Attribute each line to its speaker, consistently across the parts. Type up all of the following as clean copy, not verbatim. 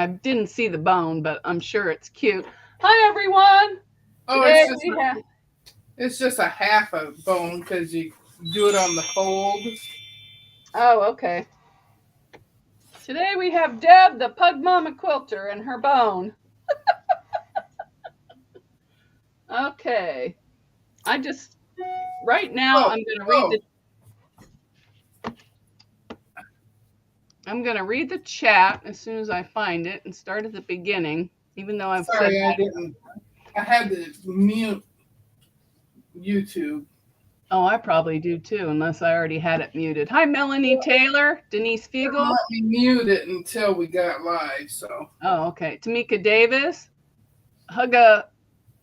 Speaker 1: I didn't see the bone, but I'm sure it's cute. Hi, everyone.
Speaker 2: Oh, it's just a half a bone because you do it on the folds.
Speaker 1: Oh, okay. Today we have Deb, the pug mama quilter, and her bone. Okay. Right now
Speaker 2: Oh,
Speaker 1: I'm going to
Speaker 2: oh,
Speaker 1: read the chat as soon as I find it and start at the beginning, even though I've said
Speaker 2: sorry, I
Speaker 1: that.
Speaker 2: didn't. I had to mute YouTube.
Speaker 1: Oh, I probably do too, unless I already had it muted. Hi, Melanie Taylor, Denise
Speaker 2: Didn't
Speaker 1: Fiegel.
Speaker 2: let me mute it until we got live. So.
Speaker 1: Oh, okay. Tamika Davis, Hugga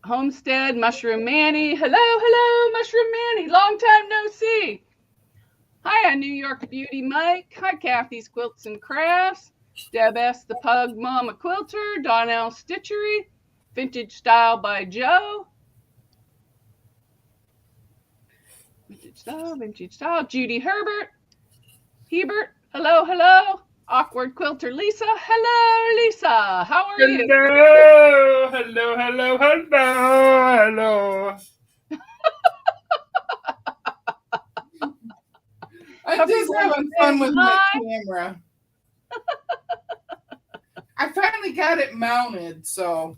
Speaker 1: Homestead, Mushroom Manny. Hello, Mushroom Manny. Long time no see. Hi, New York Beauty Mike. Hi, Kathy's Quilts and Crafts. Deb S. the Pug Mama Quilter. Donnell Stitchery. Vintage Style by Joe. Vintage Style. Judy Hebert. Hello. Awkward Quilter Lisa. Hello, Lisa. How are you?
Speaker 2: Hello. I'm just having fun with my camera. I finally got it mounted, so.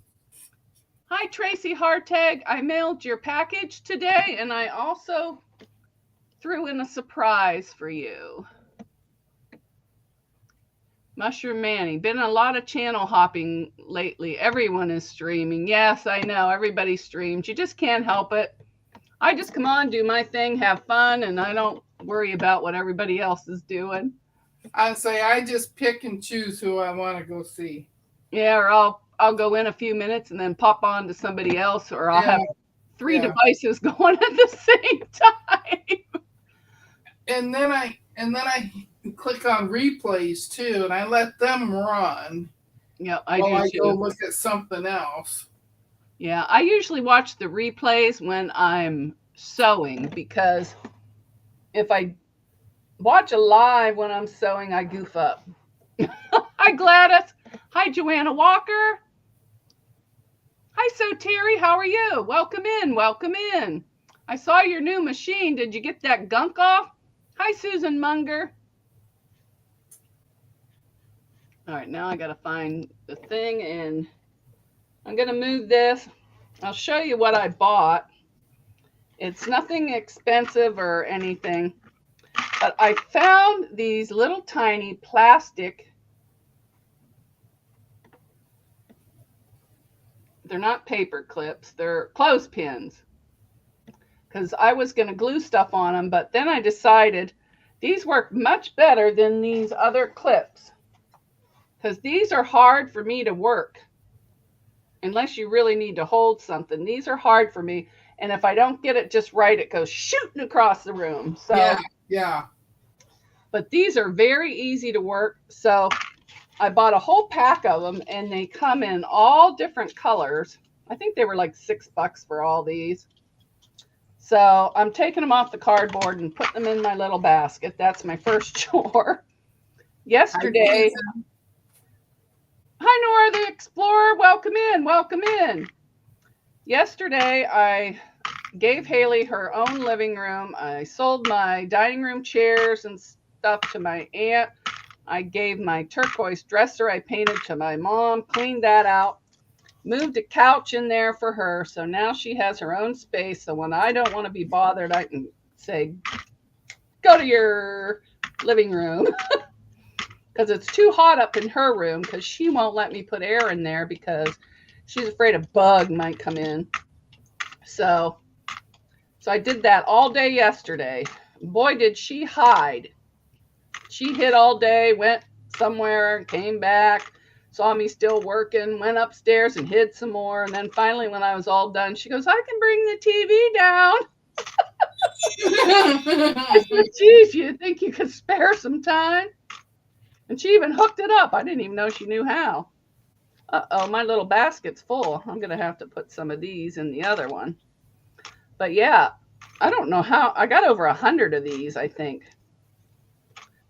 Speaker 1: Hi, Tracy Hartag. I mailed your package today, and I also threw in a surprise for you. Mushroom Manny. Been a lot of channel hopping lately. Everyone is streaming. Yes, I know. Everybody streams. You just can't help it. I just come on, do my thing, have fun, and I don't worry about what everybody else is doing.
Speaker 2: I just pick and choose who I want to go see.
Speaker 1: Yeah, or I'll go in a few minutes and then pop on to somebody else, or I'll have three devices going at the same time.
Speaker 2: And then I click on replays too, and I let them run.
Speaker 1: Yeah,
Speaker 2: I go look at something else.
Speaker 1: Yeah, I usually watch the replays when I'm sewing, because if I watch a live when I'm sewing, I goof up. Hi, Gladys. Hi, Joanna Walker. Hi, So Terry. How are you? Welcome in. I saw your new machine. Did you get that gunk off? Hi, Susan Munger. All right, now I got to find the thing, and I'm going to move this. I'll show you what I bought. It's nothing expensive or anything, but I found these little tiny plastic, they're not paper clips, they're clothespins, because I was going to glue stuff on them, but then I decided these work much better than these other clips, because these are hard for me to work unless you really need to hold something. These are hard for me, and if I don't get it just right, it goes shooting across the room. So
Speaker 2: yeah.
Speaker 1: But these are very easy to work. So I bought a whole pack of them, and they come in all different colors. I think they were like $6 for all these. So I'm taking them off the cardboard and putting them in my little basket. That's my first chore. Yesterday, hi, Nora the Explorer. Welcome in. Yesterday, I gave Haley her own living room. I sold my dining room chairs and stuff to my aunt. I gave my turquoise dresser I painted to my mom, cleaned that out, moved a couch in there for her. So now she has her own space. So when I don't want to be bothered, I can say, go to your living room. Because it's too hot up in her room, because she won't let me put air in there because she's afraid a bug might come in. So I did that all day yesterday. Boy, did she hide. She hid all day, went somewhere, came back, saw me still working, went upstairs and hid some more. And then finally, when I was all done, she goes, I can bring the TV down. I said, geez, you think you could spare some time? And she even hooked it up. I didn't even know she knew how. Uh-oh, my little basket's full. I'm going to have to put some of these in the other one. But yeah, I don't know how. I got over 100 of these, I think.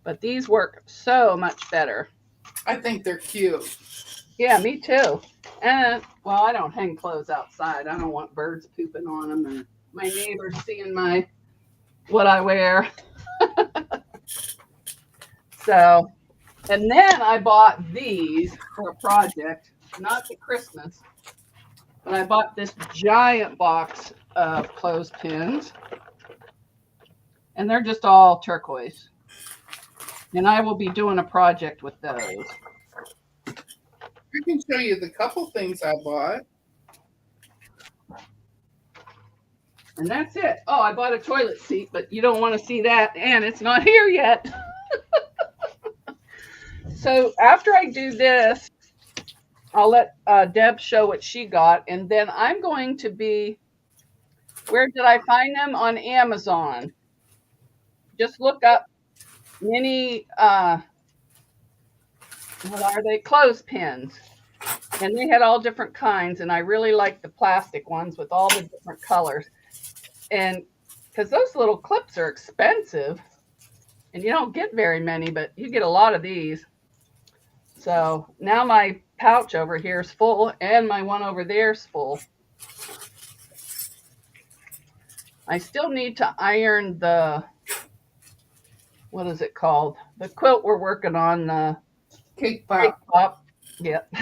Speaker 1: But these work so much better.
Speaker 2: I think they're cute.
Speaker 1: Yeah, me too. And well, I don't hang clothes outside. I don't want birds pooping on them and my neighbors seeing what I wear. So, and then I bought these for a project, not for Christmas, but I bought this giant box of clothespins, and they're just all turquoise. And I will be doing a project with those.
Speaker 2: I can show you the couple things I bought.
Speaker 1: And that's it. Oh, I bought a toilet seat, but you don't want to see that, and it's not here yet. So after I do this, I'll let Deb show what she got, and then I'm going to be, where did I find them? On Amazon. Just look up mini, what are they? Clothespins. And they had all different kinds, and I really like the plastic ones with all the different colors. And because those little clips are expensive, and you don't get very many, but you get a lot of these. So now my pouch over here is full, and my one over there is full. I still need to iron the, what is it called? The quilt we're working on, the
Speaker 2: Cake
Speaker 1: cake
Speaker 2: pop.
Speaker 1: pop. Yep.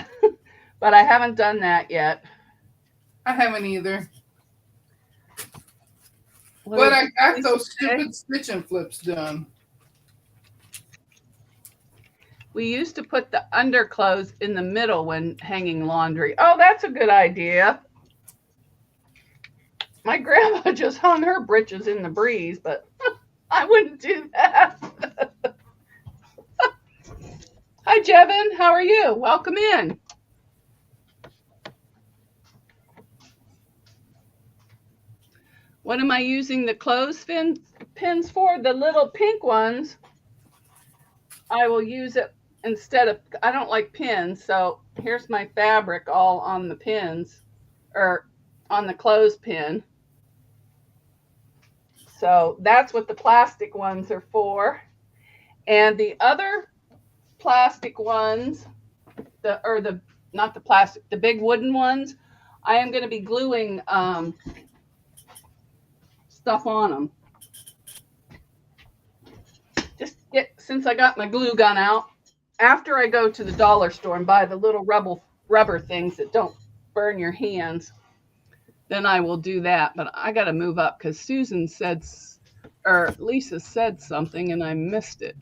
Speaker 1: But I haven't done that yet.
Speaker 2: I haven't either.
Speaker 1: What
Speaker 2: But
Speaker 1: did
Speaker 2: I got
Speaker 1: Lisa
Speaker 2: those
Speaker 1: say?
Speaker 2: stupid stitch and flips done.
Speaker 1: We used to put the underclothes in the middle when hanging laundry. Oh, that's a good idea. My grandma just hung her breeches in the breeze, but I wouldn't do that. Hi, Jevin. How are you? Welcome in. What am I using the clothespins for? The little pink ones. I will use it instead of, I don't like pins, so here's my fabric all on the pins, or on the clothespin. So that's what the plastic ones are for. And the other plastic ones, not the plastic, the big wooden ones, I am going to be gluing stuff on them. Since I got my glue gun out, after I go to the dollar store and buy the little rubber things that don't burn your hands, then I will do that. But I got to move up because Susan said, or Lisa said something and I missed it.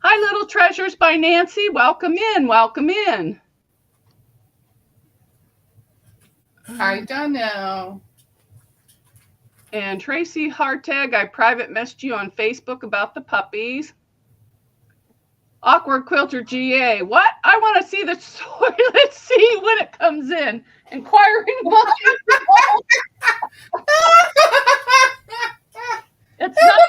Speaker 1: Hi, Little Treasures by Nancy. Welcome in. Welcome in.
Speaker 2: I don't know.
Speaker 1: And Tracy Harteg, I private messaged you on Facebook about the puppies. Awkward Quilter GA. What? I want to see the toilet seat when it comes in. Inquiring minds. It's not.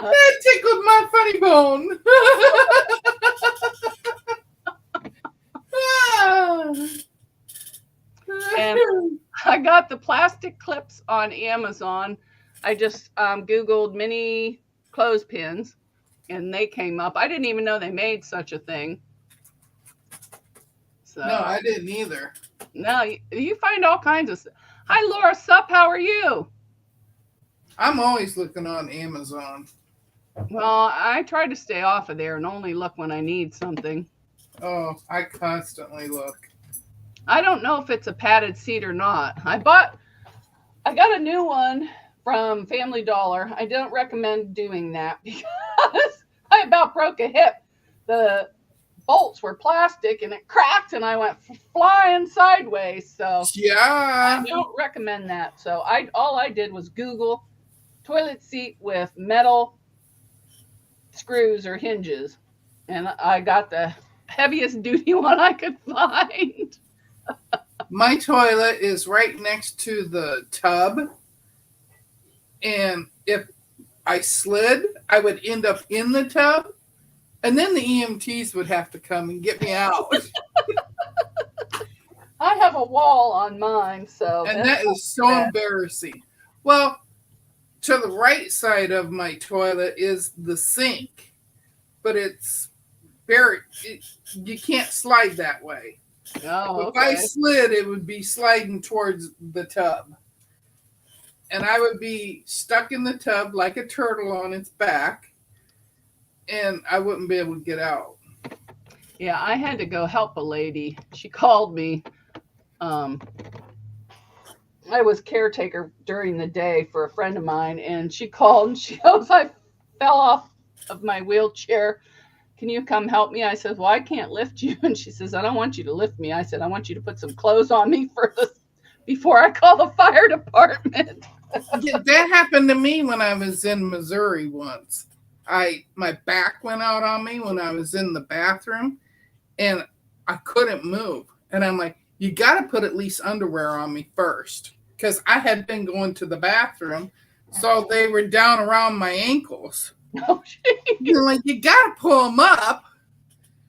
Speaker 2: That tickled my funny bone.
Speaker 1: And I got the plastic clips on Amazon. I just Googled mini clothespins and they came up. I didn't even know they made such a thing. So,
Speaker 2: No, I didn't either.
Speaker 1: No, you find all kinds of stuff. Hi, Laura Sup. How are you?
Speaker 2: I'm always looking on Amazon.
Speaker 1: Well, I try to stay off of there and only look when I need something.
Speaker 2: Oh, I constantly look.
Speaker 1: I don't know if it's a padded seat or not. I got a new one from Family Dollar. I don't recommend doing that because I about broke a hip. The bolts were plastic and it cracked and I went flying sideways. So
Speaker 2: yeah,
Speaker 1: I don't recommend that. So all I did was Google toilet seat with metal screws or hinges, and I got the heaviest duty one I could find.
Speaker 2: My toilet is right next to the tub, and if I slid, I would end up in the tub, and then the EMTs would have to come and get me out.
Speaker 1: I have a wall on mine, so
Speaker 2: and that is so embarrassing. Well, to the right side of my toilet is the sink, but it's you can't slide that way.
Speaker 1: Oh,
Speaker 2: If I
Speaker 1: okay.
Speaker 2: slid, it would be sliding towards the tub. And I would be stuck in the tub like a turtle on its back, and I wouldn't be able to get out.
Speaker 1: Yeah, I had to go help a lady. She called me. Um, I was caretaker during the day for a friend of mine, and she called and she goes, I fell off of my wheelchair. Can you come help me? I said, well, I can't lift you. And she says, I don't want you to lift me. I said, I want you to put some clothes on me for this before I call the fire department.
Speaker 2: Yeah, that happened to me when I was in Missouri once. My back went out on me when I was in the bathroom, and I couldn't move. And I'm like, you got to put at least underwear on me first, because I had been going to the bathroom, so they were down around my ankles.
Speaker 1: Oh,
Speaker 2: You're like, you got to pull them up.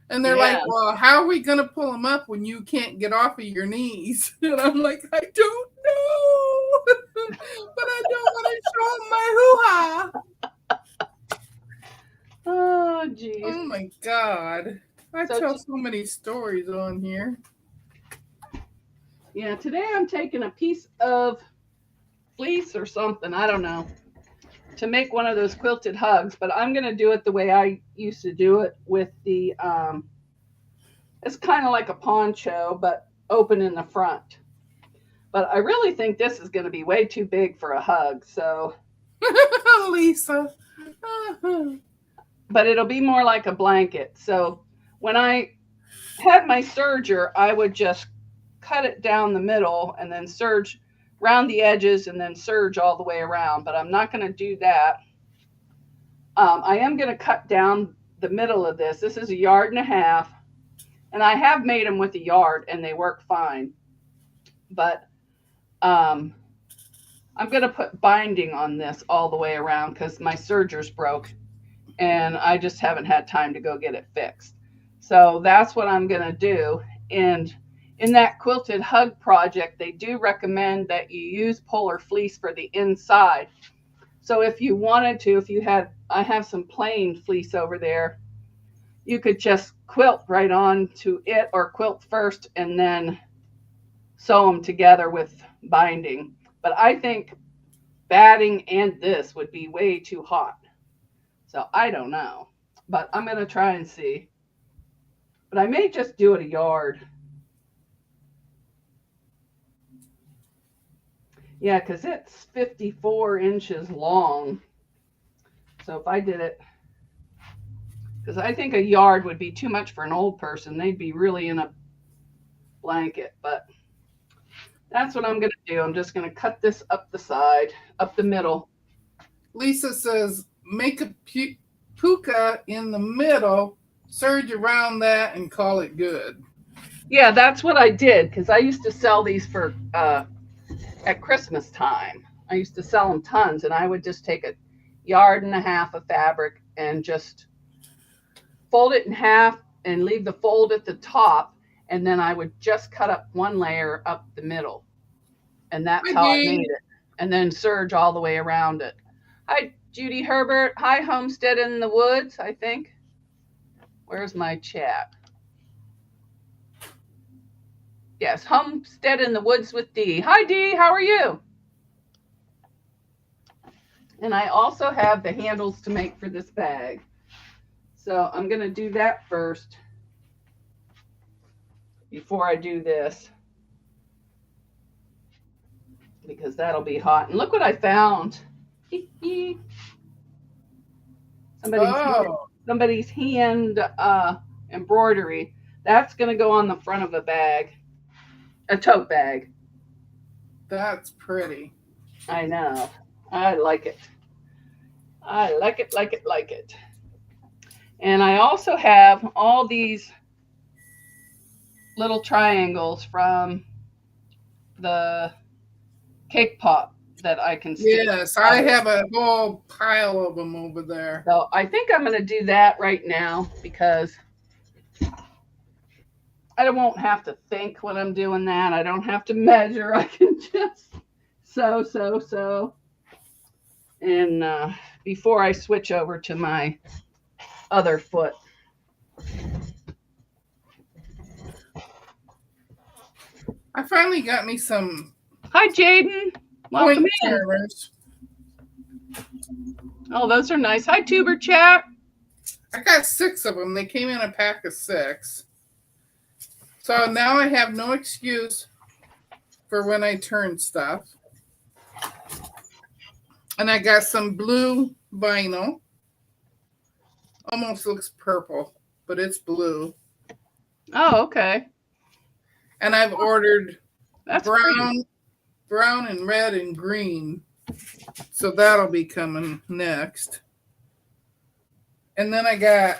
Speaker 2: And they're
Speaker 1: yeah.
Speaker 2: like, well, how are we going to pull them up when you can't get off of your knees? And I'm like, I don't know. But I don't want to show my hoo-ha.
Speaker 1: Oh, geez.
Speaker 2: Oh, my God. I
Speaker 1: So,
Speaker 2: tell so many stories on here.
Speaker 1: yeah, today I'm taking a piece of fleece or something, I don't know, to make one of those quilted hugs, but I'm going to do it the way I used to do it with the, it's kind of like a poncho, but open in the front. But I really think this is going to be way too big for a hug, so.
Speaker 2: Lisa.
Speaker 1: But it'll be more like a blanket. So when I had my serger, I would just cut it down the middle and then serge round the edges and then serge all the way around. But I'm not going to do that. I am going to cut down the middle of this. This is 1.5 yards. And I have made them with a yard and they work fine. But I'm going to put binding on this all the way around because my serger's broke and I just haven't had time to go get it fixed. So that's what I'm going to do. And in that quilted hug project, they do recommend that you use polar fleece for the inside. So if you wanted to, I have some plain fleece over there, you could just quilt right on to it or quilt first and then sew them together with binding. But I think batting and this would be way too hot. So I don't know, but I'm going to try and see. But I may just do it 1 yard. Yeah, because it's 54 inches long. So if I did it, because I think 1 yard would be too much for an old person. They'd be really in a blanket. But that's what I'm going to do. I'm just going to cut this up the side, up the middle.
Speaker 2: Lisa says, make a puka in the middle, serge around that, and call it good.
Speaker 1: Yeah, that's what I did because I used to sell these for at Christmas time. I used to sell them tons, and I would just take 1.5 yards of fabric and just fold it in half and leave the fold at the top, and then I would just cut up 1 layer up the middle, and that's how I made it, and then serge all the way around it. Hi, Judy Herbert. Hi, Homestead in the Woods, I think. Where's my chat? Yes, Homestead in the Woods with Dee. Hi, Dee. How are you? And I also have the handles to make for this bag. So I'm going to do that first before I do this, because that'll be hot. And look what I found. Somebody's hand embroidery. That's going to go on the front of a bag, a tote bag.
Speaker 2: That's pretty.
Speaker 1: I know. I like it. I like it, like it, like it. And I also have all these little triangles from the cake pop that I can stick.
Speaker 2: Yes, I have a whole pile of them over there.
Speaker 1: So I think I'm going to do that right now because I won't have to think when I'm doing that. I don't have to measure. I can just sew. and before I switch over to my other foot.
Speaker 2: I finally got me some
Speaker 1: Hi, Jaden. Welcome
Speaker 2: point
Speaker 1: in.
Speaker 2: turners.
Speaker 1: Oh, those are nice. Hi, Tuber Chat.
Speaker 2: I got 6 of them. They came in a pack of 6. So now I have no excuse for when I turn stuff. And I got some blue vinyl. Almost looks purple, but it's blue.
Speaker 1: Oh, okay.
Speaker 2: And I've ordered
Speaker 1: That's
Speaker 2: brown and red and green. So that'll be coming next. And then I got,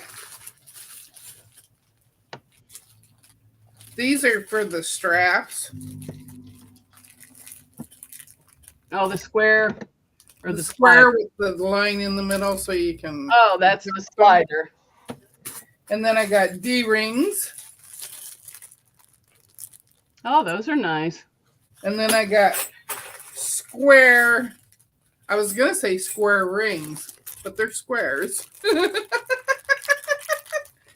Speaker 2: these are for the straps.
Speaker 1: Oh, the square or the
Speaker 2: square
Speaker 1: slider.
Speaker 2: with the line in the middle so you can.
Speaker 1: Oh, that's the slider.
Speaker 2: And then I got D-rings.
Speaker 1: Oh, those are nice.
Speaker 2: And then I got square, I was going to say square rings, but they're squares.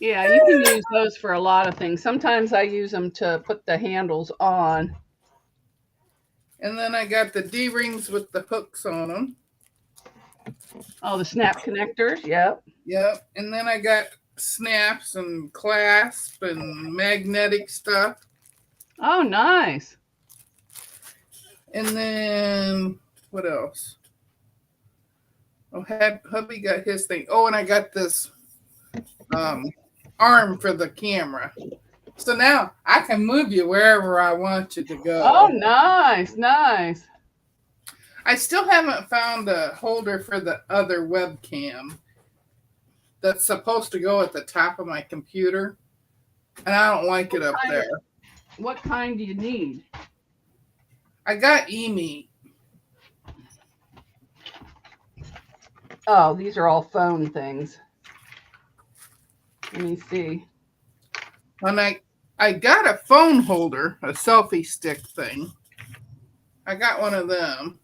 Speaker 1: Yeah, you can use those for a lot of things. Sometimes I use them to put the handles on.
Speaker 2: And then I got the D-rings with the hooks on them.
Speaker 1: Oh, the snap connectors. Yep.
Speaker 2: Yep. And then I got snaps and clasp and magnetic stuff.
Speaker 1: Oh, nice.
Speaker 2: And then what else? Oh, hubby got his thing. Oh, and I got this arm for the camera. So now I can move you wherever I want you to go.
Speaker 1: Oh, nice, nice.
Speaker 2: I still haven't found a holder for the other webcam that's supposed to go at the top of my computer. And I don't like it up there.
Speaker 1: What kind do you need?
Speaker 2: I got eMeet.
Speaker 1: Oh, these are all phone things. Let me see.
Speaker 2: And I got a phone holder, a selfie stick thing. I got one of them.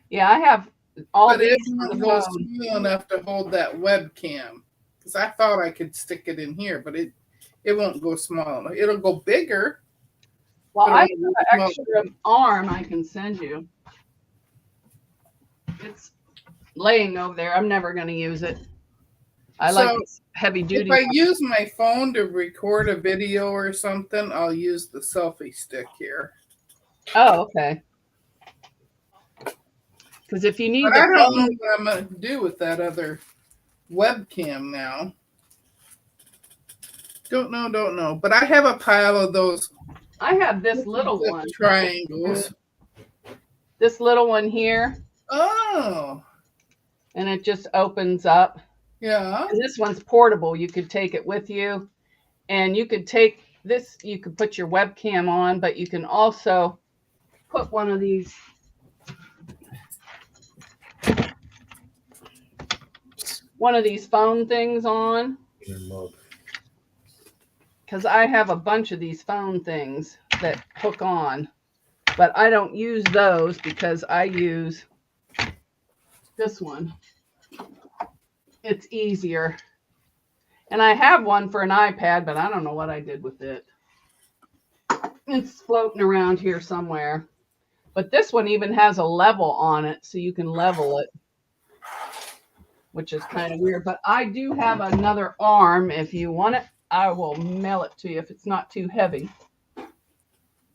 Speaker 1: Yeah, I have all
Speaker 2: but
Speaker 1: these
Speaker 2: it
Speaker 1: on the
Speaker 2: won't
Speaker 1: phone.
Speaker 2: go small enough to hold that webcam. Because I thought I could stick it in here, but it won't go small enough. It'll go bigger.
Speaker 1: Well, I have an extra arm I can send you. It's laying over there. I'm never going to use it. I like heavy duty.
Speaker 2: If I use my phone to record a video or something, I'll use the selfie stick here.
Speaker 1: Oh, okay. Because if you need
Speaker 2: but
Speaker 1: the
Speaker 2: I don't
Speaker 1: phone,
Speaker 2: know what I'm going to do with that other webcam now. Don't know. But I have a pile of those.
Speaker 1: I have this little one.
Speaker 2: Triangles.
Speaker 1: This little one here.
Speaker 2: Oh.
Speaker 1: And it just opens up.
Speaker 2: Yeah.
Speaker 1: And this one's portable. You could take it with you. And you could take this, you could put your webcam on, but you can also put one of these phone things on. Because I have a bunch of these phone things that hook on. But I don't use those because I use this one. It's easier. And I have one for an iPad, but I don't know what I did with it. It's floating around here somewhere. But this one even has a level on it, so you can level it, which is kind of weird. But I do have another arm. If you want it, I will mail it to you if it's not too heavy.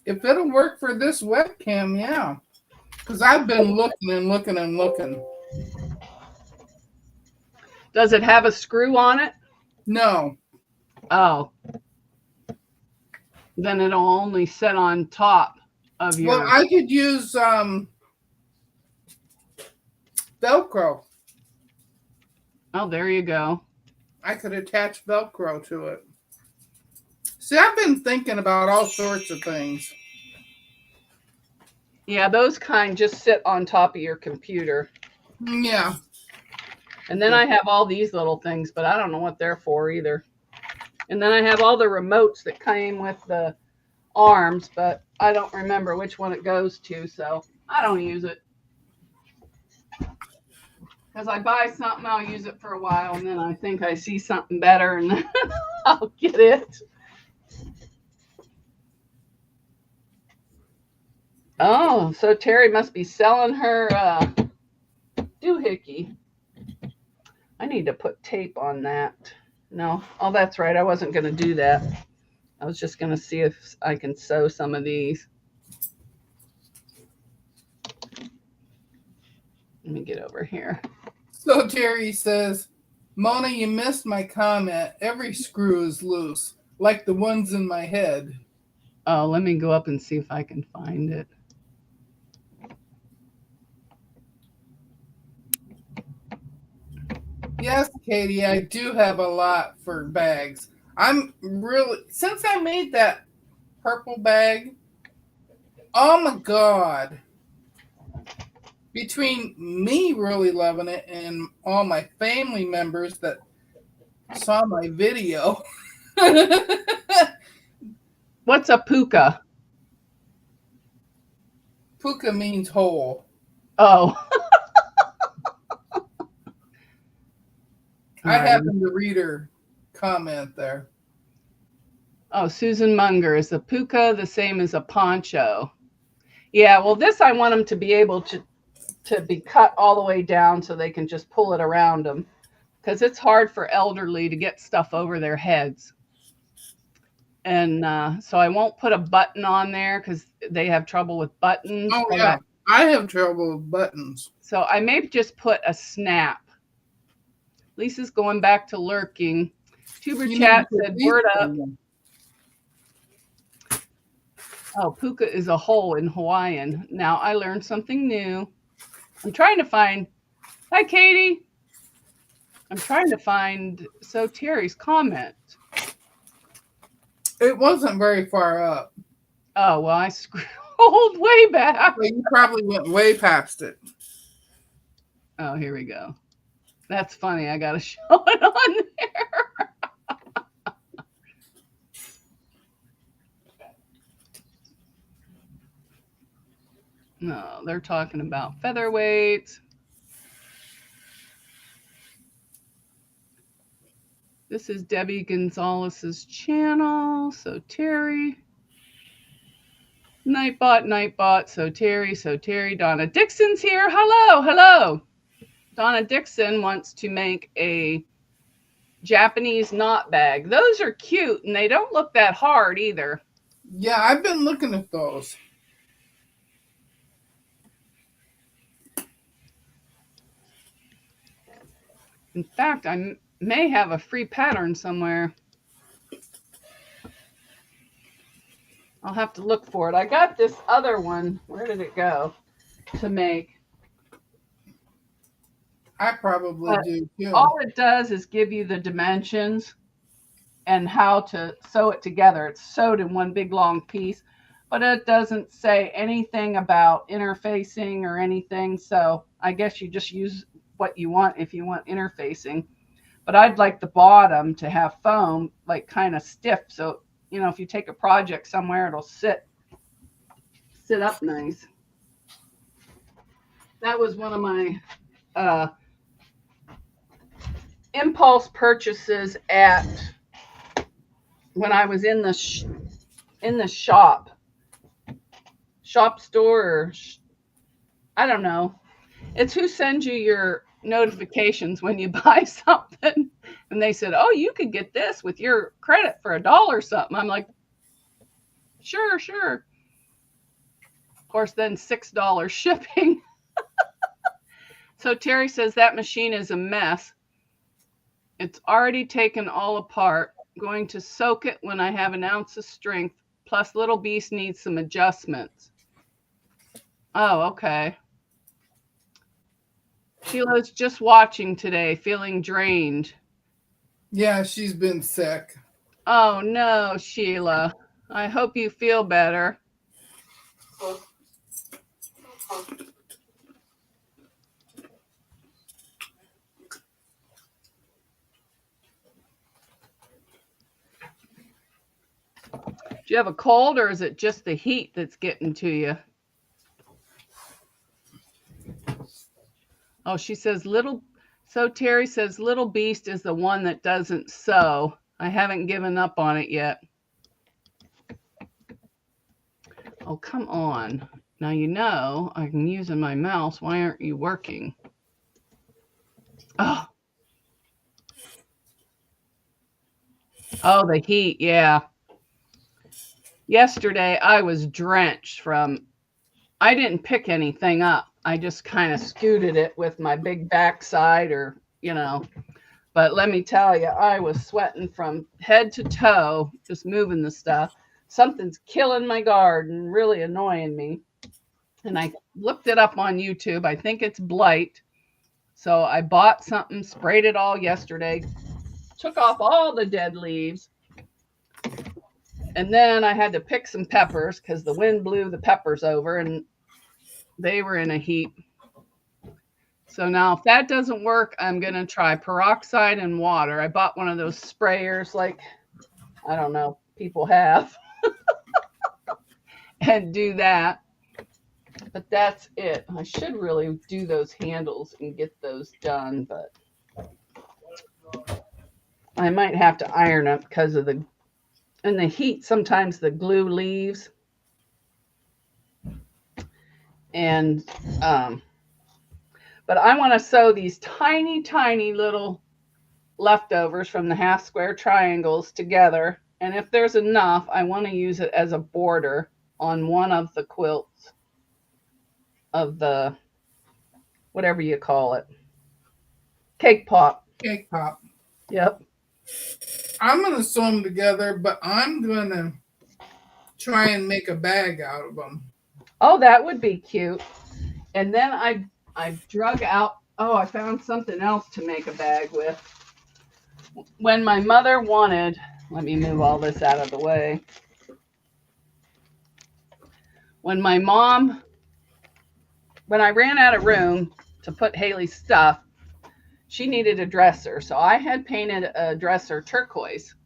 Speaker 2: If it'll work for this webcam, yeah. Because I've been looking.
Speaker 1: Does it have a screw on it?
Speaker 2: No.
Speaker 1: Oh. Then it'll only sit on top of your...
Speaker 2: Well, I could use Velcro.
Speaker 1: Oh, there you go.
Speaker 2: I could attach Velcro to it. See, I've been thinking about all sorts of things.
Speaker 1: Yeah, those kind just sit on top of your computer.
Speaker 2: Yeah.
Speaker 1: And then I have all these little things, but I don't know what they're for either. And then I have all the remotes that came with the arms, but I don't remember which one it goes to, so I don't use it. Because I buy something, I'll use it for a while, and then I think I see something better, and then I'll get it. Oh, so Terry must be selling her doohickey. I need to put tape on that. No, oh, that's right. I wasn't going to do that. I was just going to see if I can sew some of these. Let me get over here.
Speaker 2: So Terry says, Mona, you missed my comment. Every screw is loose, like the ones in my head.
Speaker 1: Oh, let me go up and see if I can find it.
Speaker 2: Yes, Katie, I do have a lot for bags. I'm really, since I made that purple bag, oh my God. Between me really loving it and all my family members that saw my video.
Speaker 1: What's a puka?
Speaker 2: Puka means hole.
Speaker 1: Oh.
Speaker 2: I happened to read her comment there.
Speaker 1: Oh, Susan Munger, is a puka the same as a poncho? Yeah, well, this I want them to be able to be cut all the way down so they can just pull it around them, because it's hard for elderly to get stuff over their heads. And so I won't put a button on there because they have trouble with buttons.
Speaker 2: Oh, yeah. I have trouble with buttons.
Speaker 1: So I may just put a snap. Lisa's going back to lurking. Tuber Chat said, word up. Oh, puka is a hole in Hawaiian. Now I learned something new. I'm trying to find, hi, Katie. I'm trying to find So Terry's comment.
Speaker 2: It wasn't very far up.
Speaker 1: Oh, well, I scrolled way back.
Speaker 2: Well, you probably went way past it.
Speaker 1: Oh, here we go. That's funny. I got to show it on there. No, they're talking about featherweights. This is Debbie Gonzalez's channel. So Terry. Nightbot. So Terry. Donna Dixon's here. Hello. Donna Dixon wants to make a Japanese knot bag. Those are cute, and they don't look that hard either.
Speaker 2: Yeah, I've been looking at those.
Speaker 1: In fact, I may have a free pattern somewhere. I'll have to look for it. I got this other one. Where did it go? To make.
Speaker 2: I probably do too.
Speaker 1: All it does is give you the dimensions and how to sew it together. It's sewed in one big long piece, but it doesn't say anything about interfacing or anything. So I guess you just use what you want if you want interfacing. But I'd like the bottom to have foam, like kind of stiff. So, you know, if you take a project somewhere, it'll sit up nice. That was one of my impulse purchases at when I was in the shop store, or I don't know. It's who sends you your notifications when you buy something. And they said, oh, you could get this with your credit for $1 or something. I'm like, sure. Of course, then $6 shipping. So Terry says that machine is a mess. It's already taken all apart. Going to soak it when I have an ounce of strength. Plus, Little Beast needs some adjustments. Oh, okay. Sheila's just watching today, feeling drained.
Speaker 2: Yeah, she's been sick.
Speaker 1: Oh, no, Sheila. I hope you feel better. Do you have a cold, or is it just the heat that's getting to you? Oh, she says little. So Terry says Little Beast is the one that doesn't sew. I haven't given up on it yet. Oh, come on. Now you know I'm using my mouse. Why aren't you working? Oh, oh, the heat. Yeah. Yesterday I was drenched from, I didn't pick anything up. I just kind of scooted it with my big backside or. But let me tell you, I was sweating from head to toe, just moving the stuff. Something's killing my garden, really annoying me. And I looked it up on YouTube. I think it's blight. So I bought something, sprayed it all yesterday, took off all the dead leaves. And then I had to pick some peppers because the wind blew the peppers over and they were in a heap. So now if that doesn't work, I'm going to try peroxide and water. I bought one of those sprayers like, I don't know, people have, and do that. But that's it. I should really do those handles and get those done, but I might have to iron them because of the heat. Sometimes the glue leaves. And but I want to sew these tiny, tiny little leftovers from the half square triangles together. And if there's enough, I want to use it as a border on one of the quilts of the, whatever you call it, cake pop.
Speaker 2: Cake pop.
Speaker 1: Yep.
Speaker 2: I'm going to sew them together, but I'm going to try and make a bag out of them.
Speaker 1: Oh, that would be cute. And then I drug out, oh, I found something else to make a bag with. When my mother wanted, let me move all this out of the way. When I ran out of room to put Haley's stuff, she needed a dresser. So I had painted a dresser turquoise.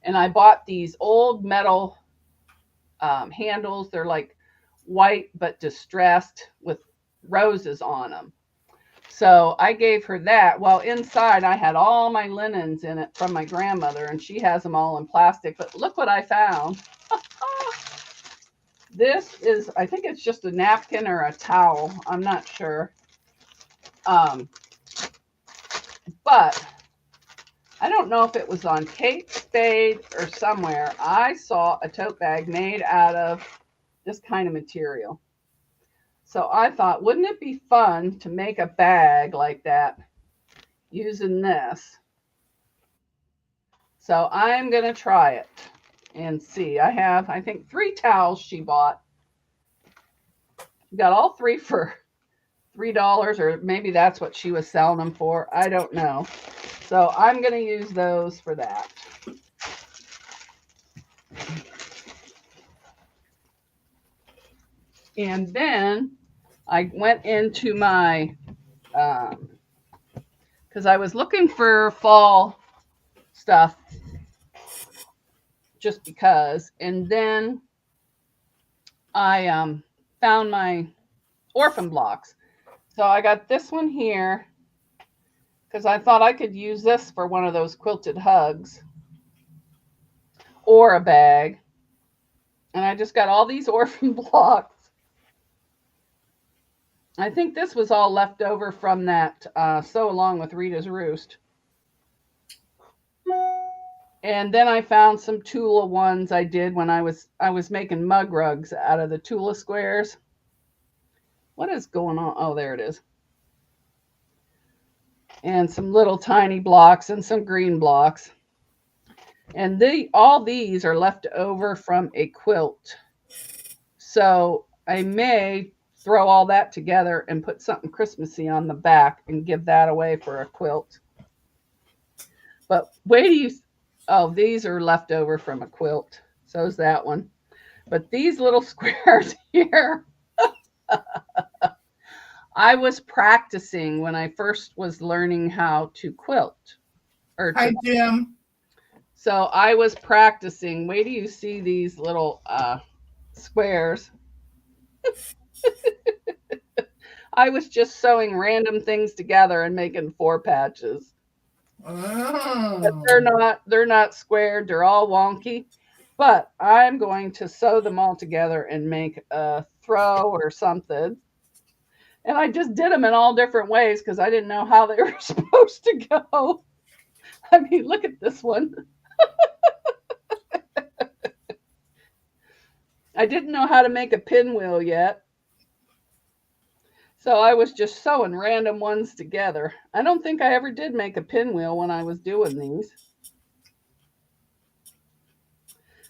Speaker 1: And I bought these old metal handles. They're like white but distressed with roses on them. So I gave her that. Well, inside I had all my linens in it from my grandmother, and she has them all in plastic. But look what I found. This is, I think it's just a napkin or a towel. I'm not sure. But I don't know if it was on Kate Spade or somewhere. I saw a tote bag made out of this kind of material. So I thought, wouldn't it be fun to make a bag like that using this? So I'm going to try it and see. I have, I think, 3 towels she bought. She got all 3 for $3, or maybe that's what she was selling them for. I don't know. So I'm going to use those for that. And then I went into my, because I was looking for fall stuff just because. And then I found my orphan blocks. So I got this one here because I thought I could use this for one of those quilted hugs or a bag. And I just got all these orphan blocks. I think this was all left over from that Sew Along with Rita's Roost. And then I found some Tula ones I did when I was making mug rugs out of the Tula squares. What is going on? Oh, there it is. And some little tiny blocks and some green blocks. And all these are left over from a quilt. So I may throw all that together and put something Christmassy on the back and give that away for a quilt. But oh, these are left over from a quilt. So's that one. But these little squares here, I was practicing when I first was learning how to quilt.
Speaker 2: Hi, Jim.
Speaker 1: So I was practicing. Wait till you see these little squares. I was just sewing random things together and making 4 patches. But
Speaker 2: Oh.
Speaker 1: they're not squared, they're all wonky. But I'm going to sew them all together and make a throw or something. And I just did them in all different ways because I didn't know how they were supposed to go. I mean, look at this one. I didn't know how to make a pinwheel yet. So I was just sewing random ones together. I don't think I ever did make a pinwheel when I was doing these.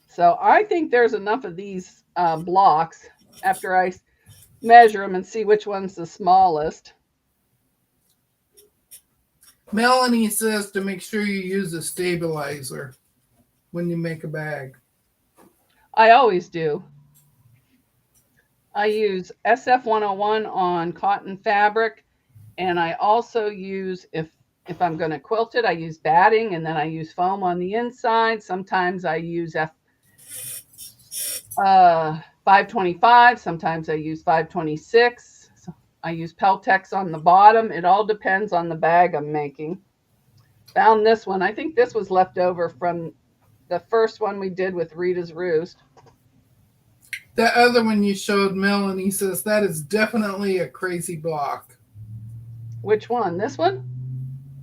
Speaker 1: So I think there's enough of these blocks after I measure them and see which one's the smallest.
Speaker 2: Melanie says to make sure you use a stabilizer when you make a bag.
Speaker 1: I always do. I use SF101 on cotton fabric, and I also use, if I'm going to quilt it, I use batting, and then I use foam on the inside. Sometimes I use 525. Sometimes I use 526. I use Peltex on the bottom. It all depends on the bag I'm making. Found this one. I think this was left over from the first one we did with Rita's Roost.
Speaker 2: The other one you showed, Melanie says that is definitely a crazy block.
Speaker 1: Which one? This one?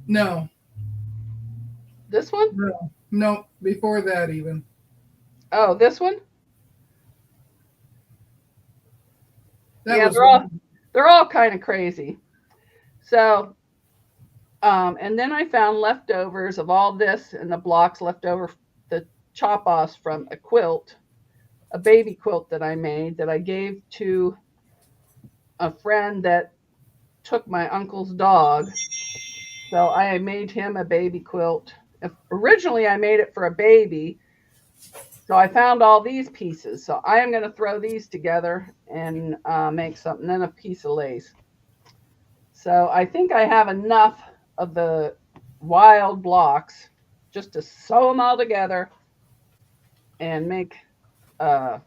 Speaker 2: No.
Speaker 1: This one?
Speaker 2: No. No, before that even.
Speaker 1: Oh, this one?
Speaker 2: That
Speaker 1: yeah, they're all kind of crazy. So, and then I found leftovers of all this and the blocks left over, the chop offs from a quilt, a baby quilt that I made that I gave to a friend that took my uncle's dog. So I made him a baby quilt. Originally, I made it for a baby. So I found all these pieces. So I am going to throw these together and make something, then a piece of lace. So I think I have enough of the wild blocks just to sew them all together and make a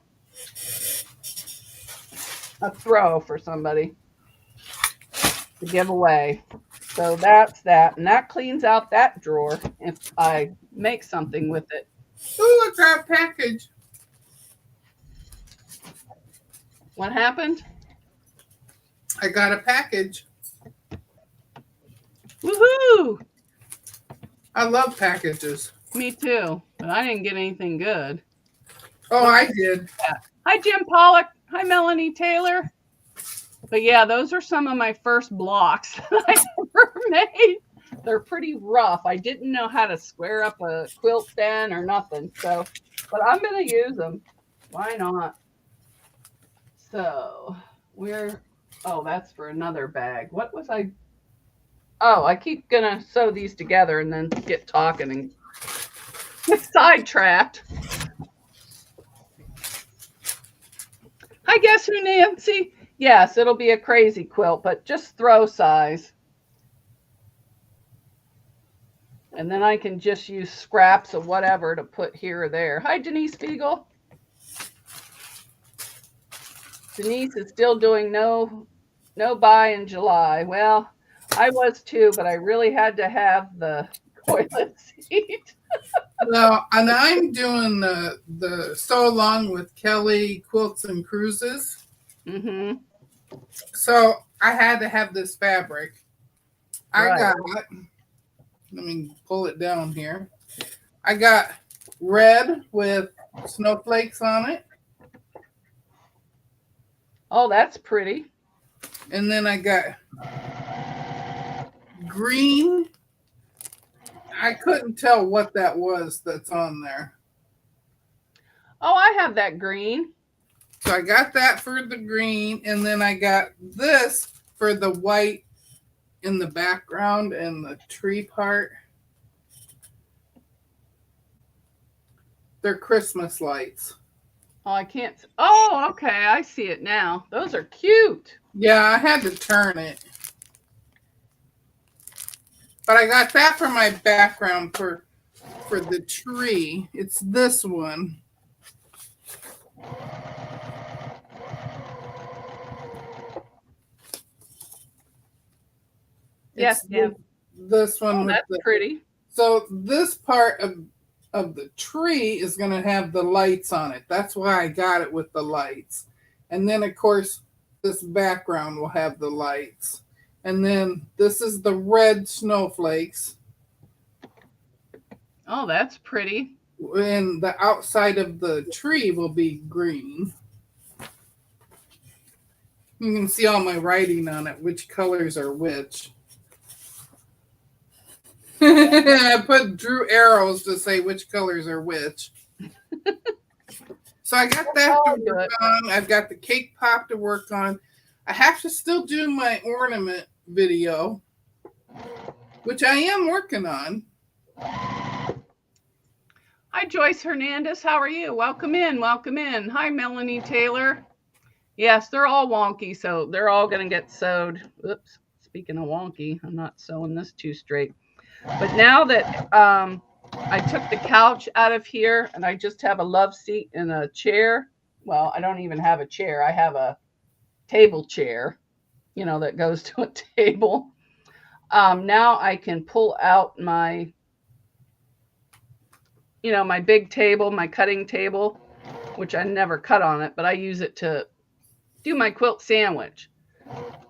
Speaker 1: throw for somebody to give away. So that's that. And that cleans out that drawer if I make something with it.
Speaker 2: Oh, look, our package.
Speaker 1: What happened?
Speaker 2: I got a package.
Speaker 1: Woohoo!
Speaker 2: I love packages.
Speaker 1: Me too, but I didn't get anything good.
Speaker 2: Oh, I did.
Speaker 1: Yeah. Hi, Jim Pollock. Hi, Melanie Taylor. But yeah, those are some of my first blocks that I ever made. They're pretty rough. I didn't know how to square up a quilt then or nothing. So, but I'm going to use them. Why not? So, oh, that's for another bag. What was I? Oh, I keep going to sew these together and then get talking and get sidetracked. Hi, guess who, Nancy? Yes, it'll be a crazy quilt, but just throw size. And then I can just use scraps of whatever to put here or there. Hi, Denise Beagle. Denise is still doing no buy in July. Well, I was too, but I really had to have the toilet seat.
Speaker 2: Well, and I'm doing the Sew Along with Kelly Quilts and Cruises.
Speaker 1: Mm-hmm.
Speaker 2: So I had to have this fabric. I
Speaker 1: Right.
Speaker 2: got, let me pull it down here. I got red with snowflakes on it.
Speaker 1: Oh, that's pretty.
Speaker 2: And then I got green. I couldn't tell what that was that's on there.
Speaker 1: Oh, I have that green.
Speaker 2: So I got that for the green, and then I got this for the white in the background and the tree part. They're Christmas lights.
Speaker 1: Oh, I can't. Oh, okay. I see it now. Those are cute.
Speaker 2: Yeah, I had to turn it. But I got that for my background for the tree. It's this one.
Speaker 1: Yes, yeah.
Speaker 2: This one.
Speaker 1: Oh, that's pretty.
Speaker 2: So this part of the tree is going to have the lights on it. That's why I got it with the lights. And then, of course, this background will have the lights. And then this is the red snowflakes.
Speaker 1: Oh, that's pretty.
Speaker 2: And the outside of the tree will be green. You can see all my writing on it, which colors are which. I drew arrows to say which colors are which. So I got that to work on. I've got the cake pop to work on. I have to still do my ornament video, which I am working on.
Speaker 1: Hi, Joyce Hernandez. How are you? Welcome in. Welcome in. Hi, Melanie Taylor. Yes, they're all wonky, so they're all going to get sewed. Oops. Speaking of wonky, I'm not sewing this too straight. But now that I took the couch out of here and I just have a love seat and a chair. Well, I don't even have a chair. I have a table chair, that goes to a table. Now I can pull out my, my big table, my cutting table, which I never cut on it, but I use it to do my quilt sandwich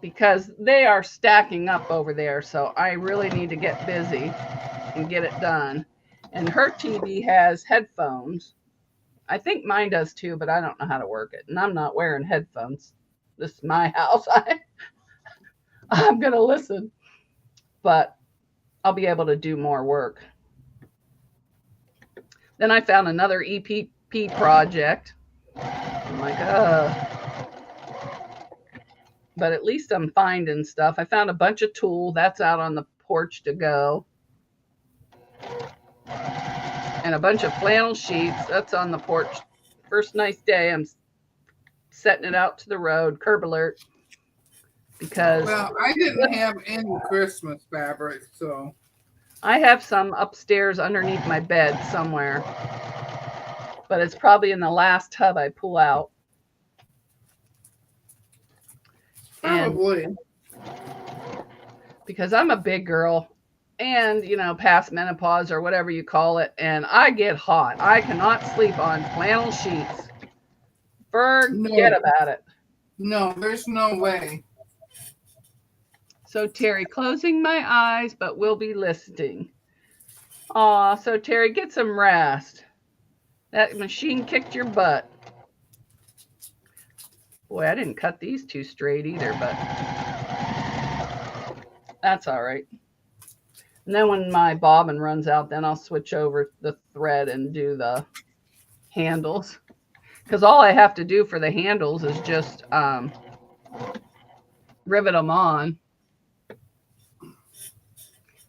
Speaker 1: because they are stacking up over there. So I really need to get busy and get it done. And her TV has headphones. I think mine does too, but I don't know how to work it. And I'm not wearing headphones. This is my house. I'm going to listen, but I'll be able to do more work. Then I found another EPP project. I'm like, but at least I'm finding stuff. I found a bunch of tulle. That's out on the porch to go. And a bunch of flannel sheets. That's on the porch. First nice day, I'm setting it out to the road. Curb alert. Because
Speaker 2: I didn't have any Christmas fabric, so
Speaker 1: I have some upstairs underneath my bed somewhere. But it's probably in the last tub I pull out.
Speaker 2: Probably.
Speaker 1: And because I'm a big girl and, past menopause or whatever you call it, and I get hot. I cannot sleep on flannel sheets. Forget about it.
Speaker 2: No, there's no way.
Speaker 1: So Terry, closing my eyes, but we'll be listening. Aw, so Terry, get some rest. That machine kicked your butt. Boy, I didn't cut these two straight either, but that's all right. And then when my bobbin runs out, then I'll switch over the thread and do the handles. Because all I have to do for the handles is just rivet them on.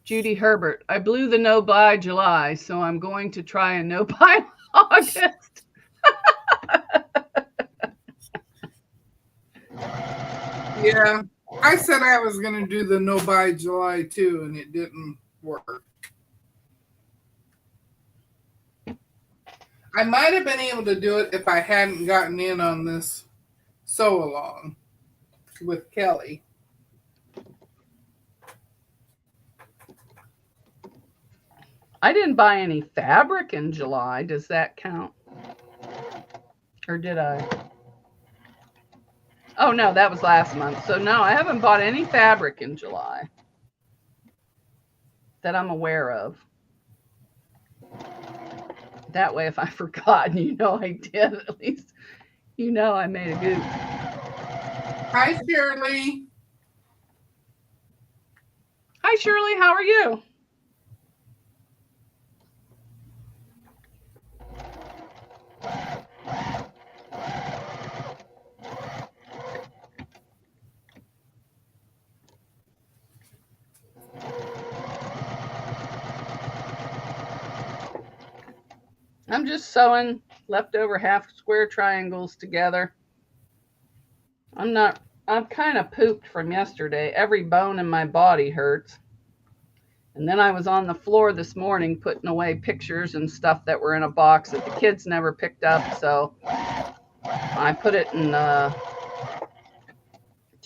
Speaker 1: Judy Herbert, I blew the no by July, so I'm going to try a no by August.
Speaker 2: Yeah, I said I was going to do the no by July too, and it didn't work. I might have been able to do it if I hadn't gotten in on this sew along with Kelly.
Speaker 1: I didn't buy any fabric in July. Does that count? Or did I? Oh, no, that was last month. So, no, I haven't bought any fabric in July that I'm aware of. That way, if I've forgotten, I did. At least, I made a goop.
Speaker 2: Hi, Shirley.
Speaker 1: Hi, Shirley. How are you? I'm just sewing leftover half square triangles together. I'm kind of pooped from yesterday. Every bone in my body hurts. And then I was on the floor this morning putting away pictures and stuff that were in a box that the kids never picked up. So I put it in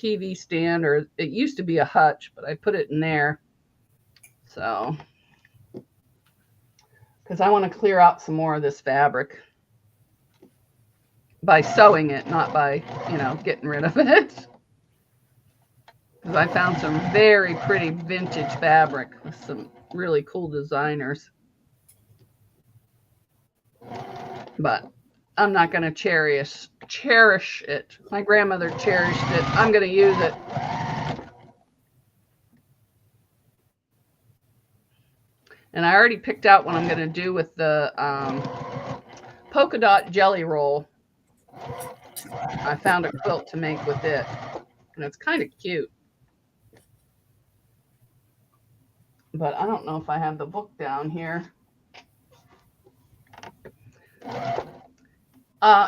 Speaker 1: TV stand, or it used to be a hutch, but I put it in there. So, because I want to clear out some more of this fabric by sewing it, not by, getting rid of it. Because I found some very pretty vintage fabric with some really cool designers. But I'm not going to cherish it. My grandmother cherished it. I'm going to use it. And I already picked out what I'm going to do with the polka dot jelly roll. I found a quilt to make with it. And it's kind of cute. But I don't know if I have the book down here.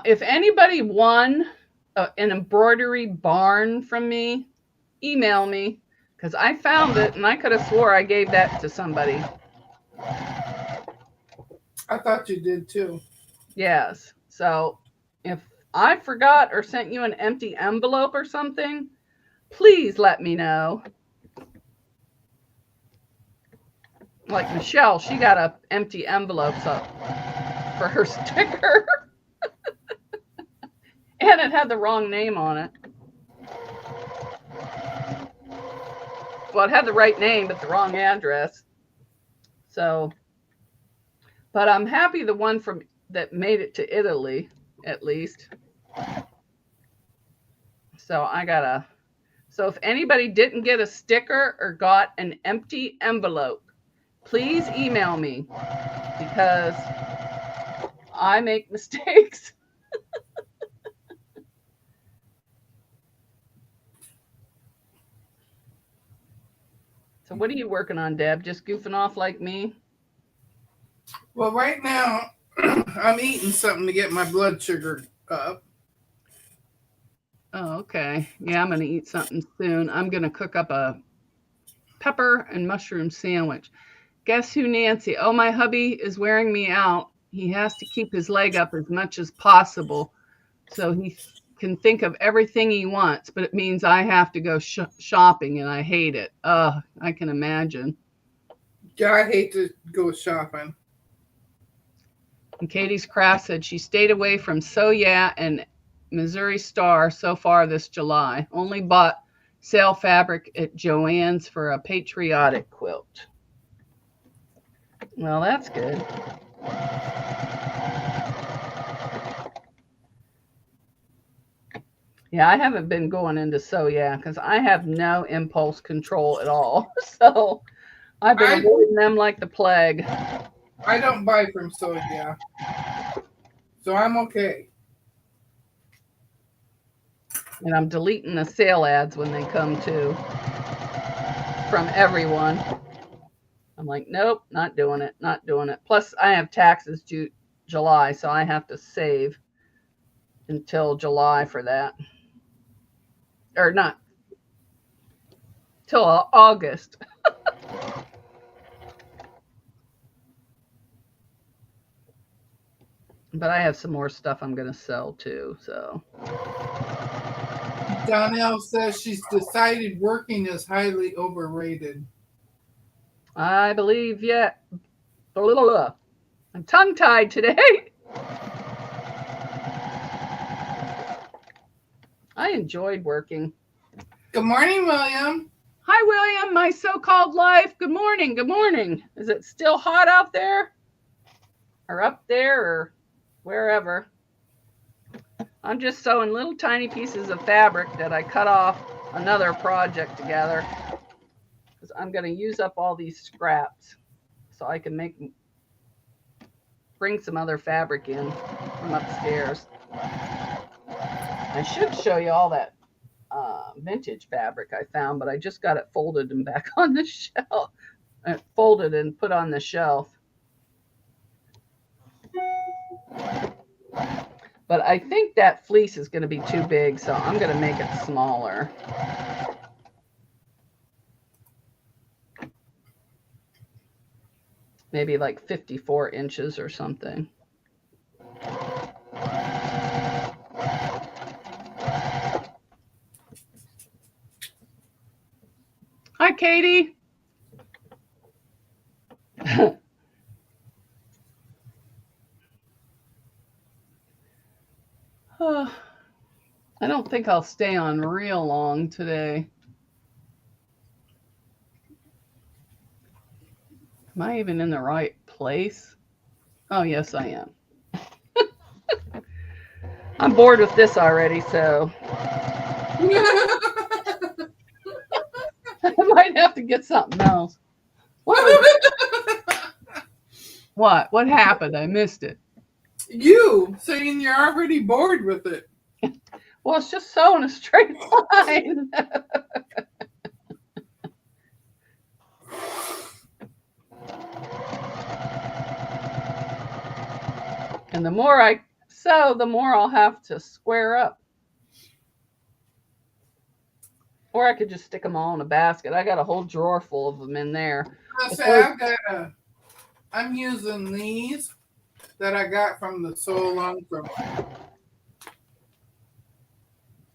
Speaker 1: If anybody won an embroidery barn from me, email me, because I found it and I could have swore I gave that to somebody.
Speaker 2: I thought you did too.
Speaker 1: Yes. So if I forgot or sent you an empty envelope or something, please let me know. Like Michelle, she got an empty envelope for her sticker. And it had the wrong name on it. Well, it had the right name, but the wrong address. So, but I'm happy the one that made it to Italy, at least. So so if anybody didn't get a sticker or got an empty envelope, please email me, because I make mistakes. So what are you working on, Deb? Just goofing off like me?
Speaker 2: Well, right now, I'm eating something to get my blood sugar up.
Speaker 1: Oh, okay. Yeah, I'm going to eat something soon. I'm going to cook up a pepper and mushroom sandwich. Guess who, Nancy? Oh, my hubby is wearing me out. He has to keep his leg up as much as possible so he can think of everything he wants, but it means I have to go shopping, and I hate it. I can imagine.
Speaker 2: Yeah, I hate to go shopping.
Speaker 1: And Katie's Craft said she stayed away from So Yeah and Missouri Star so far this July. Only bought sale fabric at Joann's for a patriotic quilt. Well, that's good. Yeah, I haven't been going into So Yeah because I have no impulse control at all. So I've been avoiding them like the plague.
Speaker 2: I don't buy from So Yeah, so I'm okay.
Speaker 1: And I'm deleting the sale ads when they come too, from everyone. I'm like, nope, not doing it, not doing it. Plus, I have taxes due July, so I have to save until July for that. Or not, till August. But I have some more stuff I'm going to sell too, so.
Speaker 2: Donnell says she's decided working is highly overrated.
Speaker 1: I believe, yeah. I'm tongue-tied today. I enjoyed working.
Speaker 2: Good morning, William.
Speaker 1: Hi, William, my so-called life. Good morning, good morning. Is it still hot out there? Or up there, or wherever? I'm just sewing little tiny pieces of fabric that I cut off another project together, because I'm going to use up all these scraps so I can bring some other fabric in from upstairs. I should show you all that vintage fabric I found, but I just got it folded and back on the shelf. Folded and put on the shelf. But I think that fleece is going to be too big, so I'm going to make it smaller. Maybe like 54 inches or something. Katie. I don't think I'll stay on real long today. Am I even in the right place? Oh, yes, I am. I'm bored with this already, so I might have to get something else. What happened? I missed it.
Speaker 2: You saying you're already bored with it.
Speaker 1: Well, it's just so in a straight line. And the more I sew, the more I'll have to square up. Or I could just stick them all in a basket. I got a whole drawer full of them in there.
Speaker 2: I'm using these that I got from the sew along from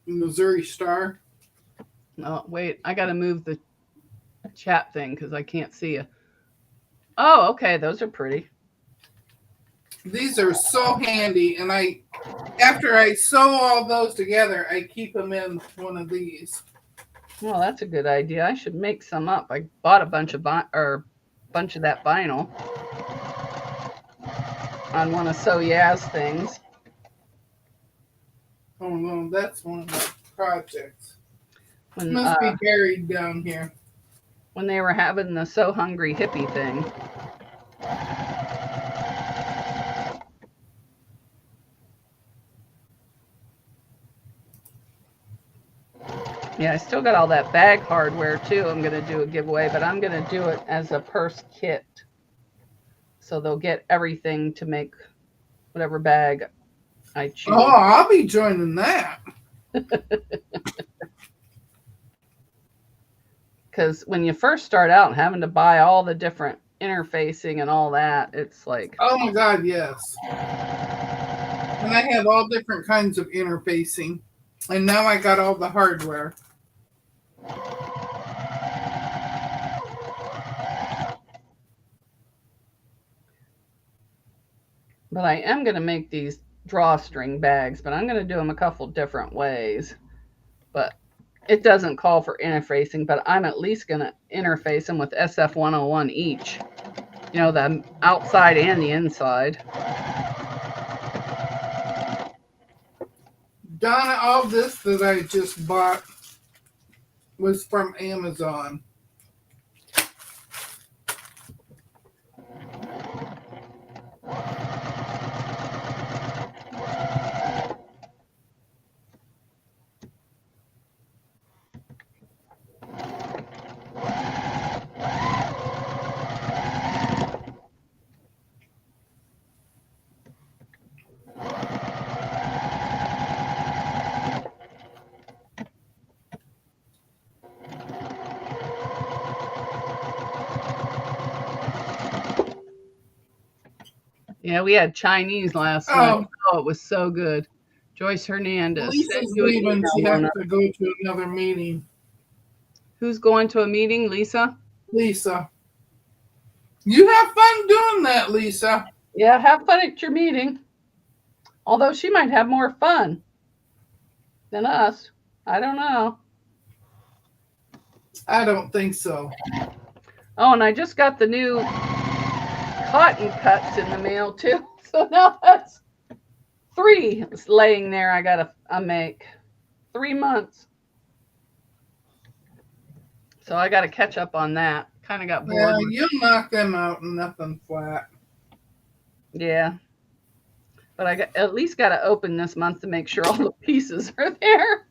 Speaker 2: Missouri Star.
Speaker 1: Oh, wait, I got to move the chat thing because I can't see you. Oh, okay, those are pretty.
Speaker 2: These are so handy, and after I sew all those together, I keep them in one of these.
Speaker 1: Well, that's a good idea. I should make some up. I bought a bunch of that vinyl on one of So Ya's things.
Speaker 2: Oh no, that's one of the projects. Must be buried down here.
Speaker 1: When they were having the So Hungry Hippie thing. Yeah, I still got all that bag hardware too. I'm going to do a giveaway, but I'm going to do it as a purse kit. So they'll get everything to make whatever bag I choose.
Speaker 2: Oh, I'll be joining that.
Speaker 1: Because when you first start out having to buy all the different interfacing and all that, it's like...
Speaker 2: Oh my God, yes. And I have all different kinds of interfacing. And now I got all the hardware.
Speaker 1: But I am going to make these drawstring bags, but I'm going to do them a couple different ways. But it doesn't call for interfacing, but I'm at least going to interface them with SF101 each. You know, the outside and the inside.
Speaker 2: Donna, all this that I just bought was from Amazon.
Speaker 1: Yeah, we had Chinese last night. Oh, it was so good. Joyce Hernandez.
Speaker 2: Lisa's leaving. She has to go to another meeting.
Speaker 1: Who's going to a meeting, Lisa?
Speaker 2: Lisa. You have fun doing that, Lisa.
Speaker 1: Yeah, have fun at your meeting. Although she might have more fun than us. I don't know.
Speaker 2: I don't think so.
Speaker 1: Oh, and I just got the new cotton cuts in the mail too. So now that's 3 laying there. I gotta make 3 months. So I gotta catch up on that. Kind of got bored.
Speaker 2: Yeah, you knock them out and nothing flat.
Speaker 1: Yeah. But I at least got to open this month to make sure all the pieces are there.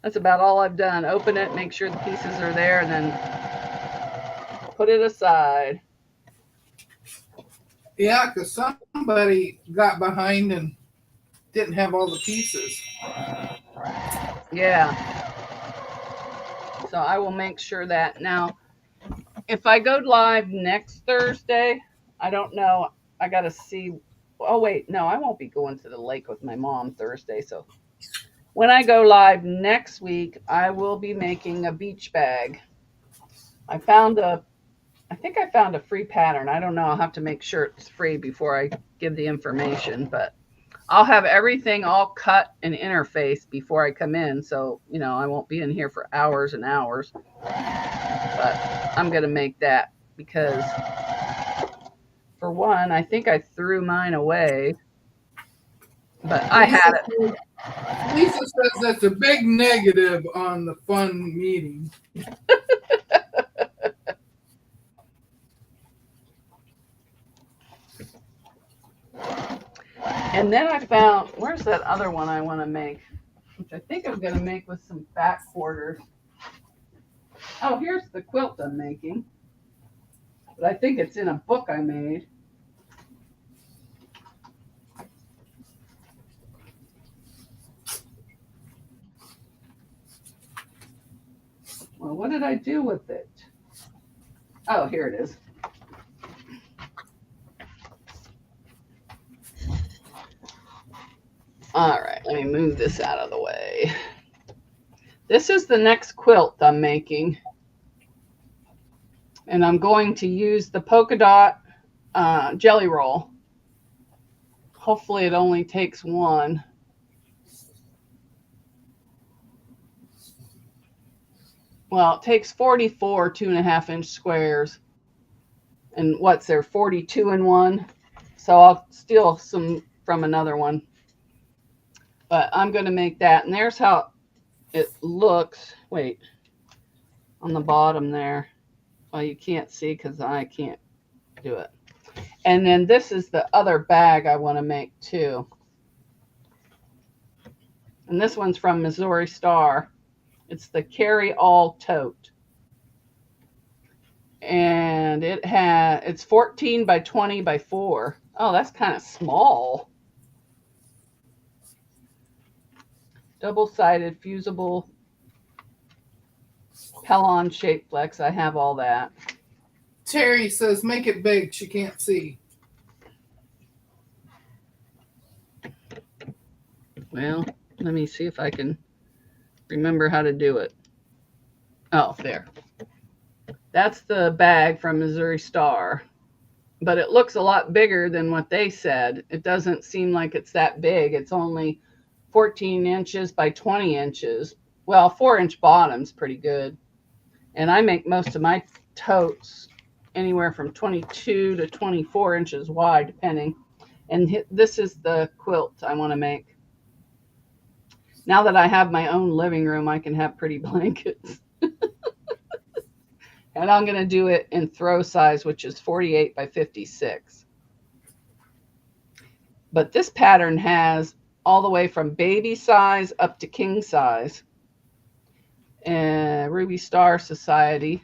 Speaker 1: That's about all I've done. Open it, make sure the pieces are there, and then put it aside.
Speaker 2: Yeah, because somebody got behind and didn't have all the pieces.
Speaker 1: Yeah. So I will make sure that. Now, if I go live next Thursday, I don't know. I got to see. Oh, wait. No, I won't be going to the lake with my mom Thursday. So when I go live next week, I will be making a beach bag. I think I found a free pattern. I don't know. I'll have to make sure it's free before I give the information, but I'll have everything all cut and interfaced before I come in. So, I won't be in here for hours and hours, but I'm going to make that because for one, I think I threw mine away, but I had it.
Speaker 2: Lisa says that's a big negative on the fun meeting.
Speaker 1: And then I found, where's that other one I want to make, which I think I'm going to make with some back quarters. Oh, here's the quilt I'm making, but I think it's in a book I made. Well, what did I do with it? Oh, here it is. All right, let me move this out of the way. This is the next quilt I'm making. And I'm going to use the polka dot jelly roll. Hopefully it only takes one. Well, it takes 44 2.5-inch squares. And what's there, 42 in one? So I'll steal some from another one. But I'm going to make that. And there's how it looks. Wait, on the bottom there. Well, you can't see because I can't do it. And then this is the other bag I want to make too. And this one's from Missouri Star. It's the Carry All Tote. And it's 14 by 20 by 4. Oh, that's kind of small. Double-sided fusible Pellon shape flex. I have all that.
Speaker 2: Terry says, make it big. She can't see.
Speaker 1: Well, let me see if I can remember how to do it. Oh, there. That's the bag from Missouri Star. But it looks a lot bigger than what they said. It doesn't seem like it's that big. It's only 14 inches by 20 inches. Well, 4-inch bottom's pretty good. And I make most of my totes anywhere from 22 to 24 inches wide, depending. And this is the quilt I want to make. Now that I have my own living room, I can have pretty blankets. And I'm going to do it in throw size, which is 48 by 56. But this pattern has all the way from baby size up to king size. Ruby Star Society.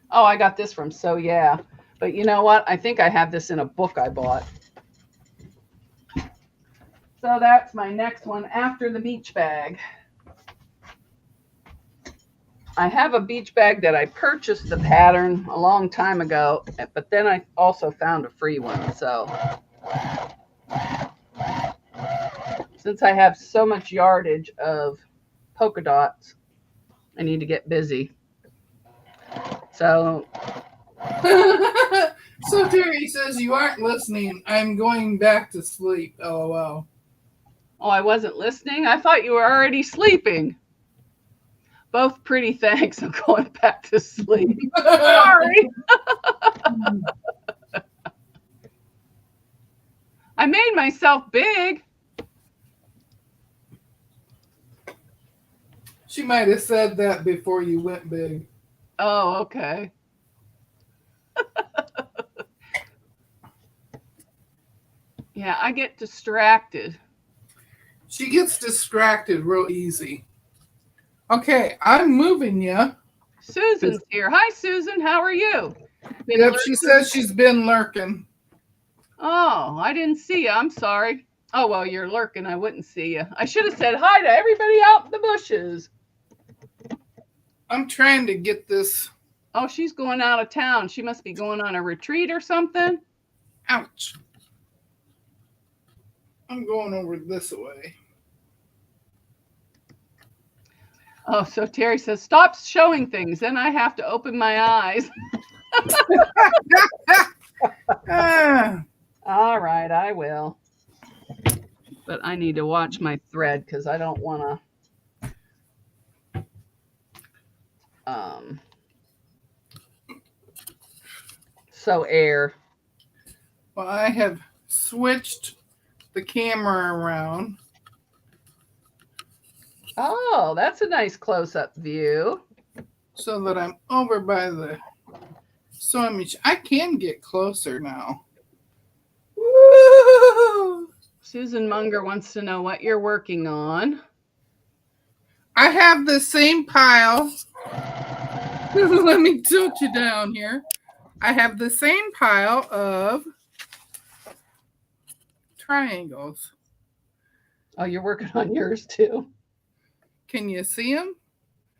Speaker 1: Oh, I got this from So Yeah. But you know what? I think I have this in a book I bought. So that's my next one after the beach bag. I have a beach bag that I purchased the pattern a long time ago, but then I also found a free one. So since I have so much yardage of polka dots, I need to get busy. So
Speaker 2: Terry says, you aren't listening. I'm going back to sleep. LOL.
Speaker 1: Oh, I wasn't listening? I thought you were already sleeping. Both pretty thanks. I'm going back to sleep. Sorry. I made myself big.
Speaker 2: She might have said that before you went big.
Speaker 1: Oh, okay. Yeah, I get distracted.
Speaker 2: She gets distracted real easy. Okay, I'm moving you.
Speaker 1: Susan's here. Hi, Susan. How are you?
Speaker 2: Yep, she says she's been lurking.
Speaker 1: Oh, I didn't see you. I'm sorry. Oh, well, you're lurking. I wouldn't see you. I should have said hi to everybody out in the bushes.
Speaker 2: I'm trying to get this.
Speaker 1: Oh, she's going out of town. She must be going on a retreat or something.
Speaker 2: Ouch. I'm going over this way.
Speaker 1: Oh, so Terry says, stop showing things. Then I have to open my eyes. All right, I will. But I need to watch my thread because I don't want to sew air.
Speaker 2: Well, I have switched the camera around.
Speaker 1: Oh, that's a nice close-up view.
Speaker 2: So that I'm over by the sewing machine. I can get closer now. Woo!
Speaker 1: Susan Munger wants to know what you're working on.
Speaker 2: I have the same pile. Let me tilt you down here. I have the same pile of triangles.
Speaker 1: Oh, you're working on yours too.
Speaker 2: Can you see them?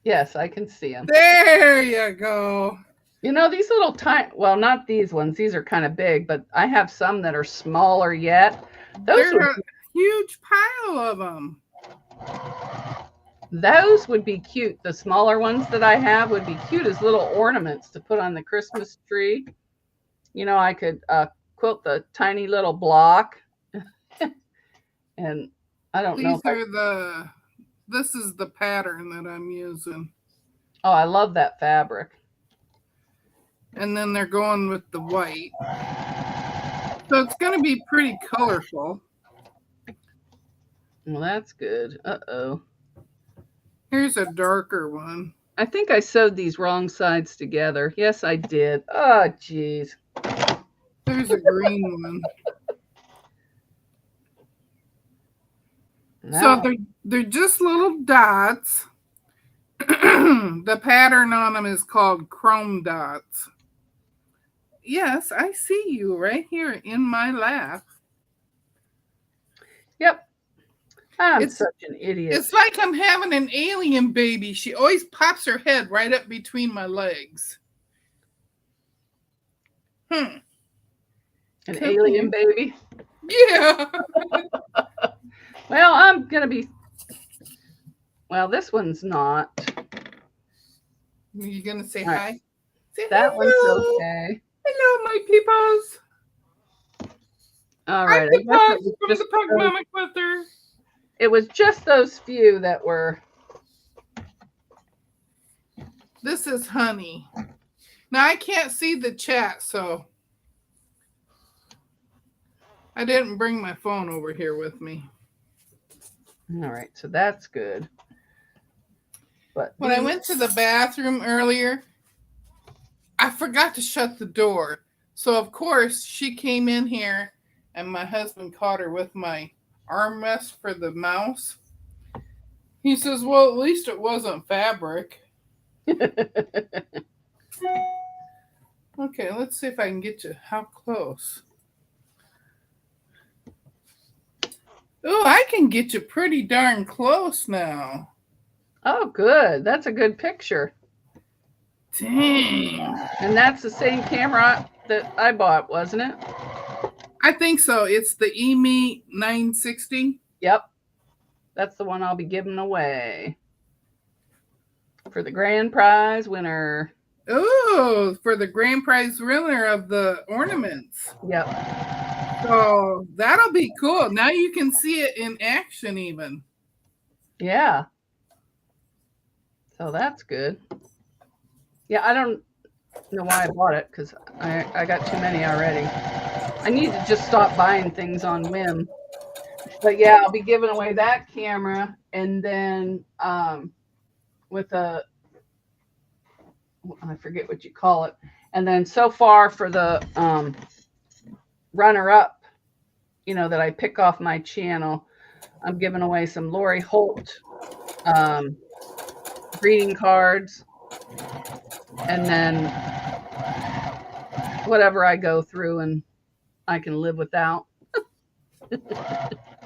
Speaker 1: Yes, I can see them.
Speaker 2: There you go.
Speaker 1: You know, these little tiny, well, not these ones. These are kind of big, but I have some that are smaller yet.
Speaker 2: There's a huge pile of them.
Speaker 1: Those would be cute. The smaller ones that I have would be cute as little ornaments to put on the Christmas tree. You know, I could quilt the tiny little block. And I don't know.
Speaker 2: This is the pattern that I'm using.
Speaker 1: Oh, I love that fabric.
Speaker 2: And then they're going with the white. So it's going to be pretty colorful.
Speaker 1: Well, that's good. Uh-oh.
Speaker 2: Here's a darker one.
Speaker 1: I think I sewed these wrong sides together. Yes, I did. Oh, geez.
Speaker 2: There's a green one.
Speaker 1: No.
Speaker 2: So they're just little dots. The pattern on them is called chrome dots. Yes, I see you right here in my lap.
Speaker 1: Yep. I'm such an idiot.
Speaker 2: It's like I'm having an alien baby. She always pops her head right up between my legs.
Speaker 1: An alien baby?
Speaker 2: Yeah.
Speaker 1: Well, I'm going to be... Well, this one's not.
Speaker 2: You going to say
Speaker 1: right.
Speaker 2: hi? Say
Speaker 1: that
Speaker 2: hello.
Speaker 1: One's okay.
Speaker 2: Hello, my peoples.
Speaker 1: All right.
Speaker 2: Hi, peoples from the Pug Mama Quilter.
Speaker 1: It was just those few that were...
Speaker 2: This is honey. Now, I can't see the chat, so I didn't bring my phone over here with me.
Speaker 1: All right, so that's good. But
Speaker 2: when I went to the bathroom earlier, I forgot to shut the door. So, of course, she came in here, and my husband caught her with my armrest for the mouse. He says, well, at least it wasn't fabric. Okay, let's see if I can get you. How close? Oh, I can get you pretty darn close now.
Speaker 1: Oh, good. That's a good picture.
Speaker 2: Dang.
Speaker 1: And that's the same camera that I bought, wasn't it?
Speaker 2: I think so. It's the EME 960.
Speaker 1: Yep. That's the one I'll be giving away for the grand prize winner.
Speaker 2: Oh, for the grand prize winner of the ornaments.
Speaker 1: Yep.
Speaker 2: So that'll be cool. Now you can see it in action even.
Speaker 1: Yeah. So that's good. Yeah, I don't know why I bought it because I got too many already. I need to just stop buying things on whim. But yeah, I'll be giving away that camera and then with a, I forget what you call it. And then so far for the runner-up, you know, that I pick off my channel, I'm giving away some Lori Holt greeting cards. And then whatever I go through and I can live without.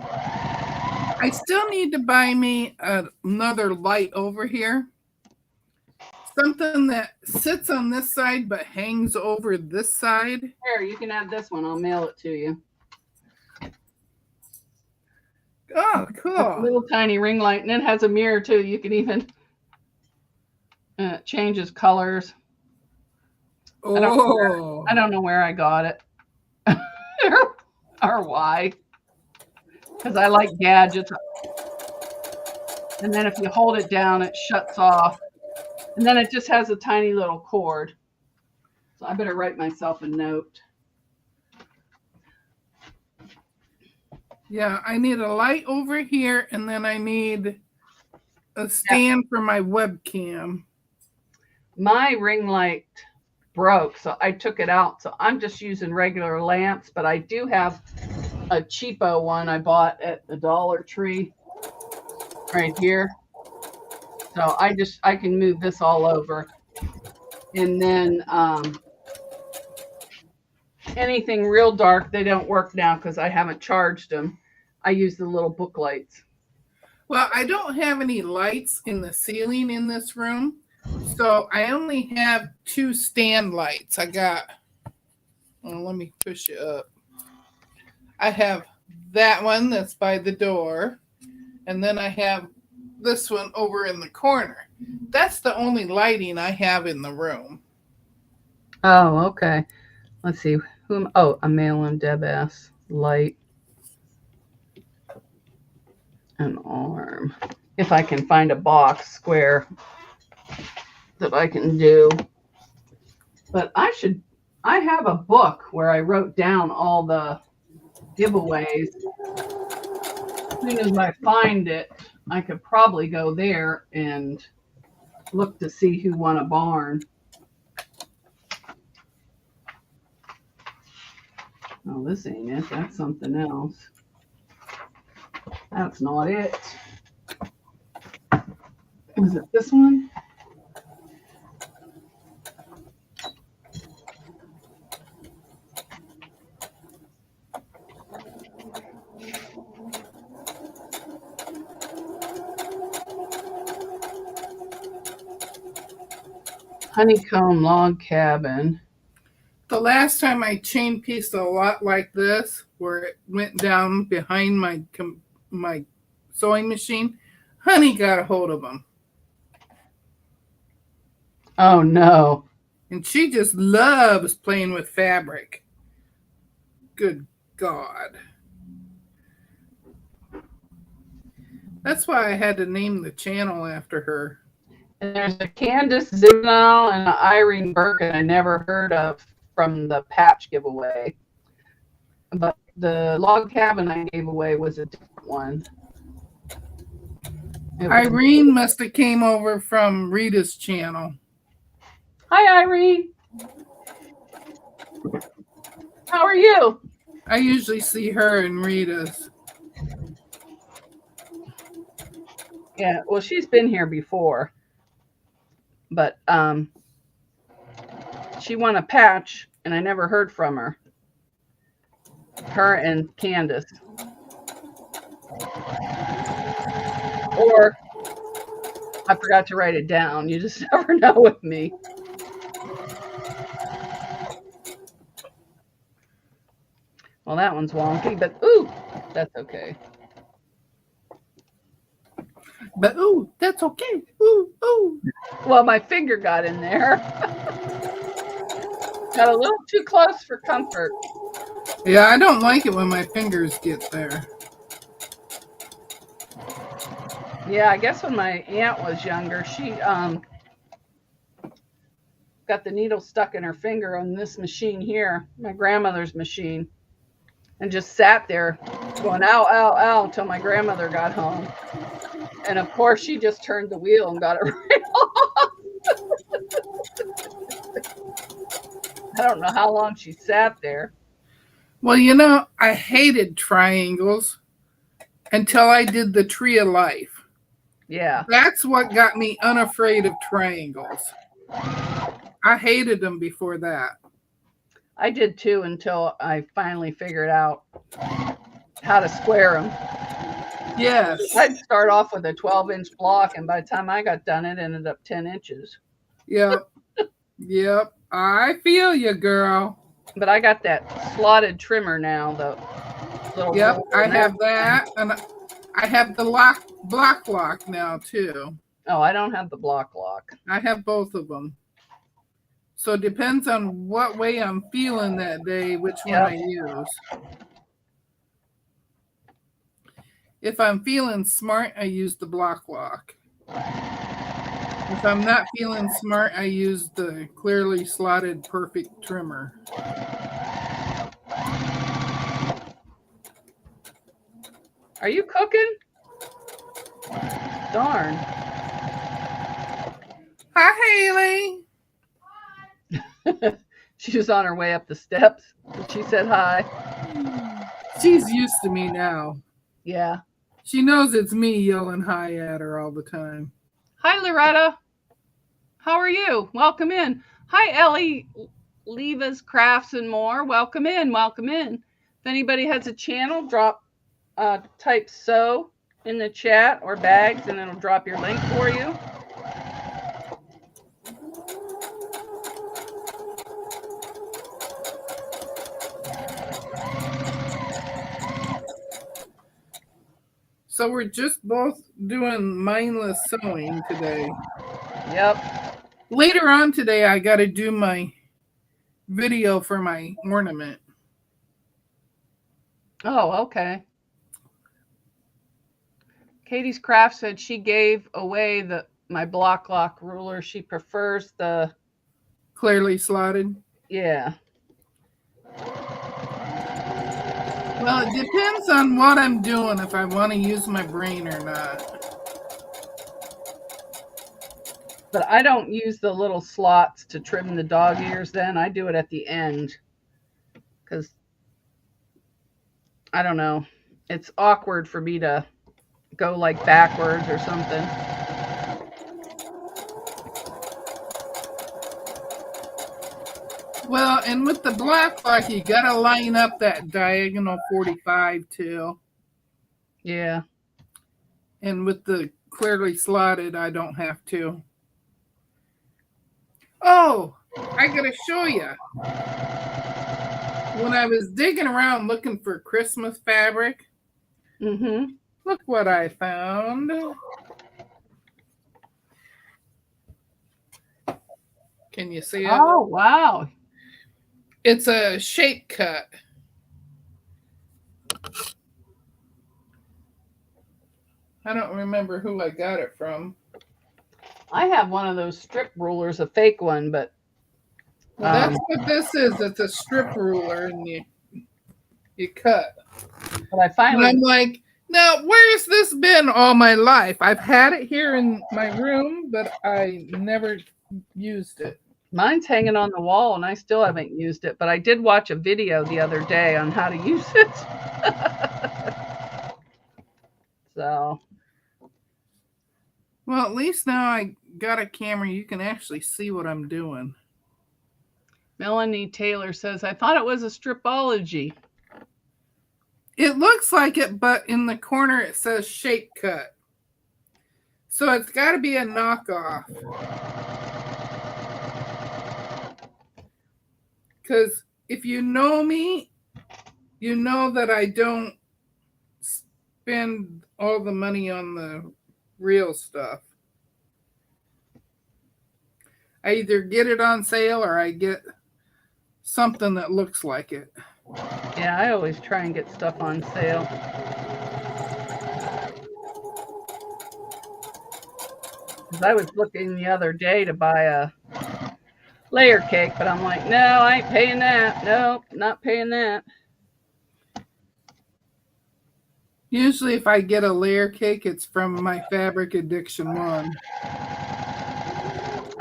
Speaker 2: I still need to buy me another light over here. Something that sits on this side but hangs over this side.
Speaker 1: Here, you can have this one. I'll mail it to you.
Speaker 2: Oh, cool.
Speaker 1: A little tiny ring light, and it has a mirror too. You can even and it changes colors.
Speaker 2: Oh.
Speaker 1: I don't know where I got it or why, because I like gadgets. And then if you hold it down, it shuts off. And then it just has a tiny little cord. So I better write myself a note.
Speaker 2: Yeah, I need a light over here, and then I need a stand for my webcam.
Speaker 1: My ring light broke, so I took it out. So I'm just using regular lamps, but I do have a cheapo one I bought at the Dollar Tree right here. So I can move this all over. And then anything real dark, they don't work now because I haven't charged them. I use the little book lights.
Speaker 2: Well, I don't have any lights in the ceiling in this room, so I only have 2 stand lights. I got, well, let me push it up. I have that one that's by the door, and then I have this one over in the corner. That's the only lighting I have in the room.
Speaker 1: Oh, okay. Let's see. Oh, a mail and Deb S. Light. An arm. If I can find a box square that I can do. But I have a book where I wrote down all the giveaways. As soon as I find it, I could probably go there and look to see who won a barn. Oh, this ain't it. That's something else. That's not it. Was it this one? Honeycomb log cabin.
Speaker 2: The last time I chain pieced a lot like this, where it went down behind my sewing machine, Honey got a hold of them.
Speaker 1: Oh, no.
Speaker 2: And she just loves playing with fabric. Good God. That's why I had to name the channel after her.
Speaker 1: And there's a Candace Zignal and an Irene Birkin I never heard of from the patch giveaway. But the log cabin I gave away was a different one.
Speaker 2: Irene must have came over from Rita's channel.
Speaker 1: Hi, Irene. How are you?
Speaker 2: I usually see her and Rita's.
Speaker 1: Yeah, well, she's been here before. But she won a patch, and I never heard from her. Her and Candace. Or I forgot to write it down. You just never know with me. Well, that one's wonky, but ooh, that's okay.
Speaker 2: But ooh, that's okay. Ooh, ooh.
Speaker 1: Well, my finger got in there. Got a little too close for comfort.
Speaker 2: Yeah, I don't like it when my fingers get there.
Speaker 1: Yeah, I guess when my aunt was younger, she got the needle stuck in her finger on this machine here, my grandmother's machine, and just sat there going, ow, ow, ow, until my grandmother got home. And of course, she just turned the wheel and got it right off. I don't know how long she sat there.
Speaker 2: Well, you know, I hated triangles until I did the Tree of Life.
Speaker 1: Yeah.
Speaker 2: That's what got me unafraid of triangles. I hated them before that.
Speaker 1: I did too until I finally figured out how to square them.
Speaker 2: Yes.
Speaker 1: I'd start off with a 12-inch block, and by the time I got done, it ended up 10 inches.
Speaker 2: Yep. Yep. I feel you, girl.
Speaker 1: But I got that slotted trimmer now, the little.
Speaker 2: Yep, I have that, and I have the block lock now too.
Speaker 1: Oh, I don't have the block lock.
Speaker 2: I have both of them. So it depends on what way I'm feeling that day, which one I use. If I'm feeling smart, I use the block lock. If I'm not feeling smart, I use the clearly slotted perfect trimmer.
Speaker 1: Are you cooking? Darn.
Speaker 2: Hi,
Speaker 1: Haley. She was on her way up the steps. She said hi.
Speaker 2: She's used to me now.
Speaker 1: Yeah.
Speaker 2: She knows it's me yelling hi at her all the time.
Speaker 1: Hi, Loretta. How are you? Welcome in. Hi, Ellie Leva's Crafts and More. Welcome in. Welcome in. If anybody has a channel, type sew in the chat or bags, and it'll drop your link for you.
Speaker 2: So we're just both doing mindless sewing today.
Speaker 1: Yep.
Speaker 2: Later on today, I got to do my video for my ornament.
Speaker 1: Oh, okay. Katie's Craft said she gave away my block lock ruler. She prefers the
Speaker 2: clearly slotted.
Speaker 1: Yeah.
Speaker 2: Well, it depends on what I'm doing, if I want to use my brain or not.
Speaker 1: But I don't use the little slots to trim the dog ears then. I do it at the end. Because, I don't know, it's awkward for me to go like backwards or something.
Speaker 2: Well, and with the block lock, you got to line up that diagonal 45 too.
Speaker 1: Yeah.
Speaker 2: And with the clearly slotted, I don't have to. Oh, I got to show you. When I was digging around looking for Christmas fabric, look what I found. Can you see it?
Speaker 1: Oh, wow.
Speaker 2: It's a shape cut. I don't remember who I got it from.
Speaker 1: I have one of those strip rulers, a fake one, but
Speaker 2: well, that's what this is. It's a strip ruler, and you cut.
Speaker 1: But I'm
Speaker 2: like, now where's this been all my life? I've had it here in my room, but I never used it.
Speaker 1: Mine's hanging on the wall, and I still haven't used it. But I did watch a video the other day on how to use it. So.
Speaker 2: Well, at least now I got a camera. You can actually see what I'm doing.
Speaker 1: Melanie Taylor says, I thought it was a stripology.
Speaker 2: It looks like it, but in the corner it says shape cut. So it's got to be a knockoff. Because if you know me, you know that I don't spend all the money on the real stuff. I either get it on sale or I get something that looks like it.
Speaker 1: Yeah, I always try and get stuff on sale. Because I was looking the other day to buy a layer cake, but I'm like, no, I ain't paying that. Nope, not paying that.
Speaker 2: Usually if I get a layer cake, it's from my Fabric Addiction one.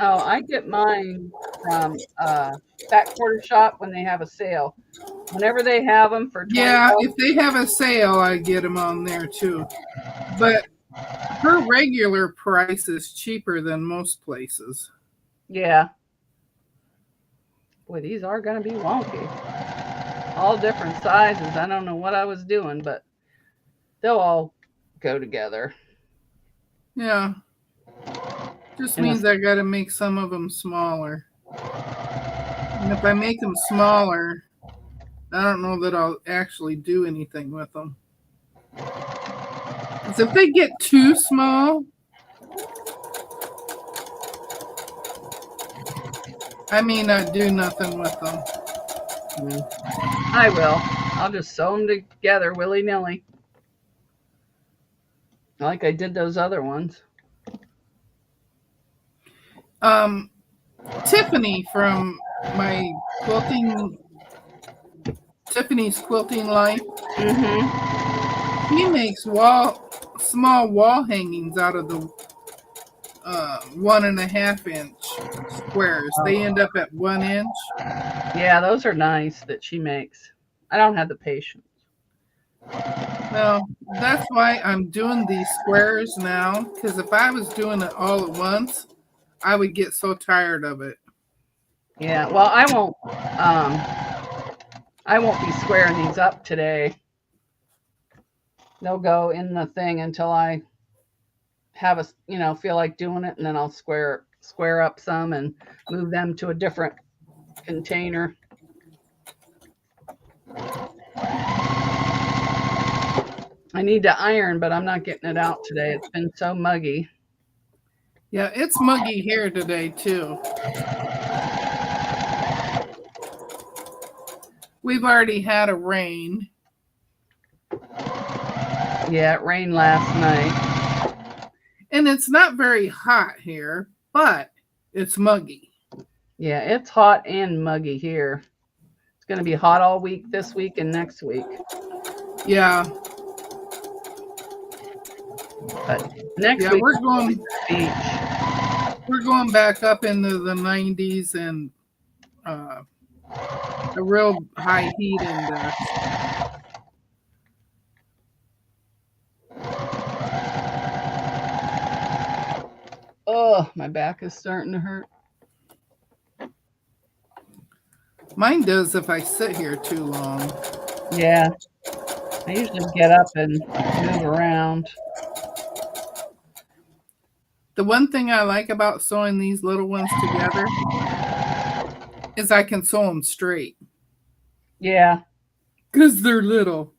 Speaker 1: Oh, I get mine from Fat Quarter Shop when they have a sale. Whenever they have them for $20.
Speaker 2: Yeah, if they have a sale, I get them on there too. But her regular price is cheaper than most places.
Speaker 1: Yeah. Boy, these are going to be wonky. All different sizes. I don't know what I was doing, but they'll all go together.
Speaker 2: Yeah. Just means I got to make some of them smaller. And if I make them smaller, I don't know that I'll actually do anything with them. Because if they get too small, I may not do nothing with them.
Speaker 1: I will. I'll just sew them together willy-nilly. Like I did those other ones.
Speaker 2: Tiffany from my Tiffany's Quilting Life.
Speaker 1: Mm-hmm.
Speaker 2: He makes small wall hangings out of the 1.5 inch squares. They end up at 1 inch.
Speaker 1: Yeah, those are nice that she makes. I don't have the patience.
Speaker 2: Well, that's why I'm doing these squares now, because if I was doing it all at once, I would get so tired of it.
Speaker 1: Yeah, well, I won't be squaring these up today. They'll go in the thing until I have feel like doing it, and then I'll square up some and move them to a different container. I need to iron, but I'm not getting it out today. It's been so muggy.
Speaker 2: Yeah, it's muggy here today too. We've already had a rain.
Speaker 1: Yeah, it rained last night.
Speaker 2: And it's not very hot here, but it's muggy.
Speaker 1: Yeah, it's hot and muggy here. It's going to be hot all week, this week and next week.
Speaker 2: Yeah.
Speaker 1: But next week
Speaker 2: we're going back up into the 90s and a real high heat index.
Speaker 1: Oh, my back is starting to hurt.
Speaker 2: Mine does if I sit here too long.
Speaker 1: Yeah. I usually get up and move around.
Speaker 2: The one thing I like about sewing these little ones together is I can sew them straight.
Speaker 1: Yeah.
Speaker 2: Because they're little.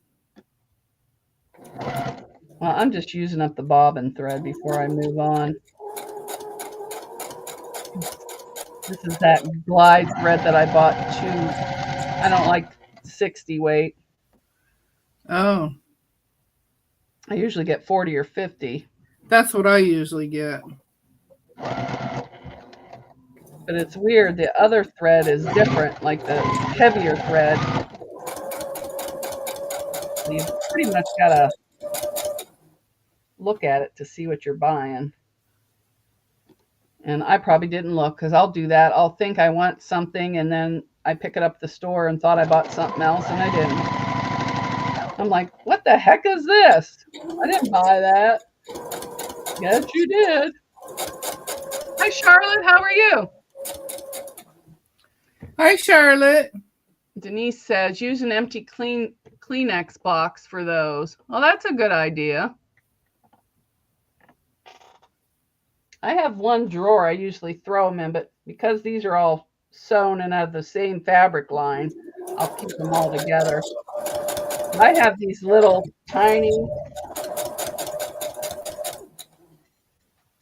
Speaker 1: Well, I'm just using up the bobbin thread before I move on. This is that glide thread that I bought I don't like 60 weight.
Speaker 2: Oh.
Speaker 1: I usually get 40 or 50.
Speaker 2: That's what I usually get.
Speaker 1: But it's weird. The other thread is different, like the heavier thread. You pretty much got to look at it to see what you're buying. And I probably didn't look because I'll do that. I'll think I want something and then I pick it up at the store and thought I bought something else and I didn't. I'm like, what the heck is this? I didn't buy that. Yes, you did. Hi, Charlotte. How are you?
Speaker 2: Hi, Charlotte.
Speaker 1: Denise says, use an empty Kleenex box for those. Well, that's a good idea. I have one drawer I usually throw them in, but because these are all sewn and have the same fabric line, I'll keep them all together. I have these little tiny,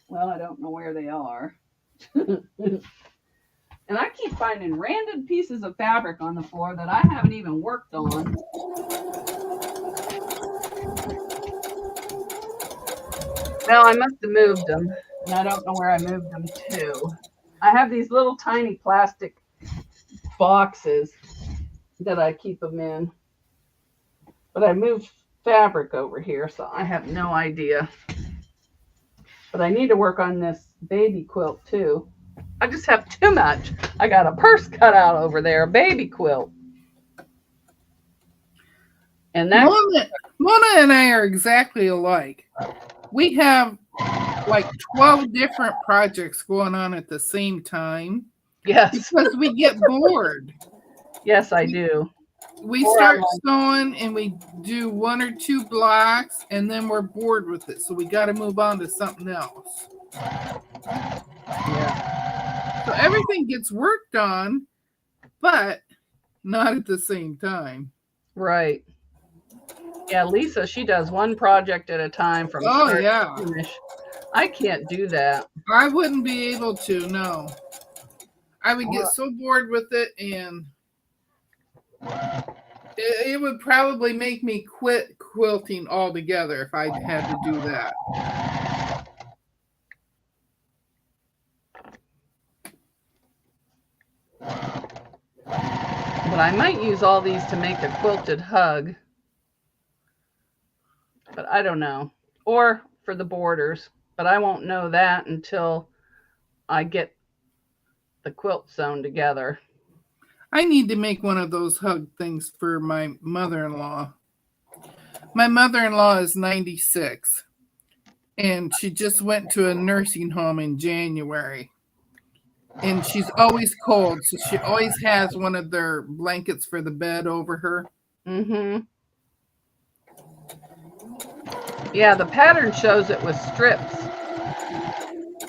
Speaker 1: well, I don't know where they are. And I keep finding random pieces of fabric on the floor that I haven't even worked on. Well, I must have moved them, and I don't know where I moved them to. I have these little tiny plastic boxes that I keep them in. But I moved fabric over here, so I have no idea. But I need to work on this baby quilt too. I just have too much. I got a purse cut out over there, a baby quilt. And that
Speaker 2: Mona and I are exactly alike. We have like 12 different projects going on at the same time.
Speaker 1: Yes.
Speaker 2: Because we get bored.
Speaker 1: Yes, I do.
Speaker 2: We start sewing and we do 1 or 2 blocks and then we're bored with it. So we got to move on to something else.
Speaker 1: Yeah.
Speaker 2: So everything gets worked on, but not at the same time.
Speaker 1: Right. Yeah, Lisa, she does one project at a time from start to finish. I can't do that.
Speaker 2: I wouldn't be able to, no. I would get so bored with it, and it would probably make me quit quilting altogether if I had to do that.
Speaker 1: But I might use all these to make a quilted hug. But I don't know. Or for the borders. But I won't know that until I get the quilt sewn together.
Speaker 2: I need to make one of those hug things for my mother-in-law. My mother-in-law is 96, and she just went to a nursing home in January. And she's always cold, so she always has one of their blankets for the bed over her.
Speaker 1: Mm-hmm. Yeah, the pattern shows it with strips,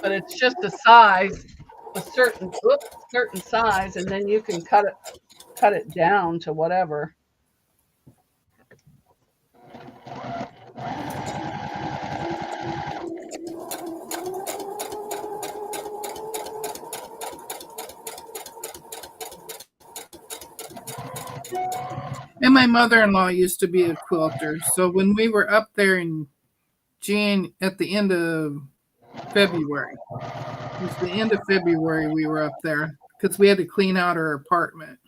Speaker 1: but it's just a size, a certain size, and then you can cut it down to whatever.
Speaker 2: And my mother-in-law used to be a quilter, so when we were up there in at the end of February, it was the end of February we were up there because we had to clean out our apartment.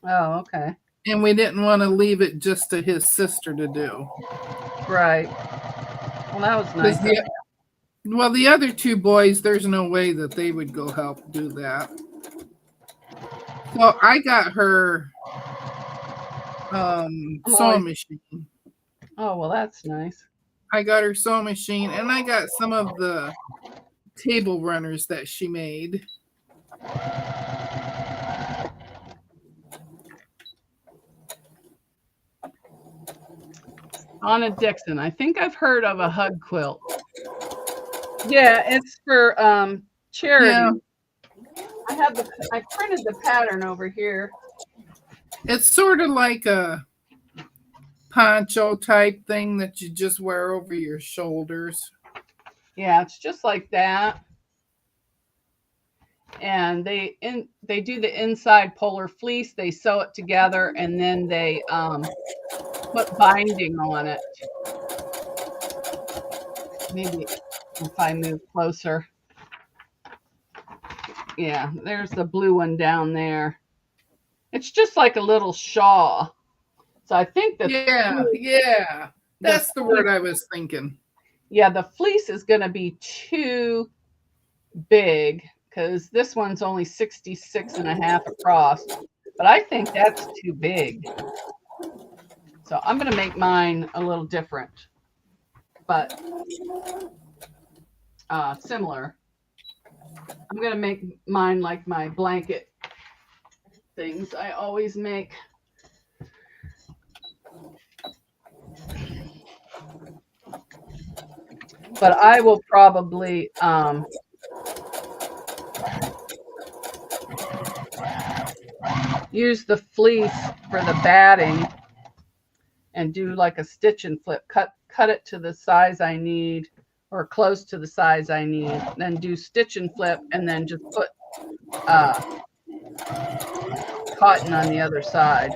Speaker 1: Oh, okay.
Speaker 2: And we didn't want to leave it just to his sister to do.
Speaker 1: Right. Well, that was nice.
Speaker 2: The other two boys, there's no way that they would go help do that. So I got her sewing machine.
Speaker 1: Oh, well, that's nice.
Speaker 2: I got her sewing machine, and I got some of the table runners that she made.
Speaker 1: Anna Dixon, I think I've heard of a hug quilt. Yeah, it's for charity. Yeah. I printed the pattern over here.
Speaker 2: It's sort of like a poncho type thing that you just wear over your shoulders.
Speaker 1: Yeah, it's just like that. And they do the inside polar fleece, they sew it together, and then they put binding on it. Maybe if I move closer. Yeah, there's the blue one down there. It's just like a little shawl. So I think that
Speaker 2: that's the word I was thinking.
Speaker 1: Yeah, the fleece is going to be too big because this one's only 66.5 across. But I think that's too big. So I'm going to make mine a little different, but similar. I'm going to make mine like my blanket things I always make. But I will probably use the fleece for the batting and do like a stitch and flip. Cut it to the size I need or close to the size I need. Then do stitch and flip and then just put cotton on the other side.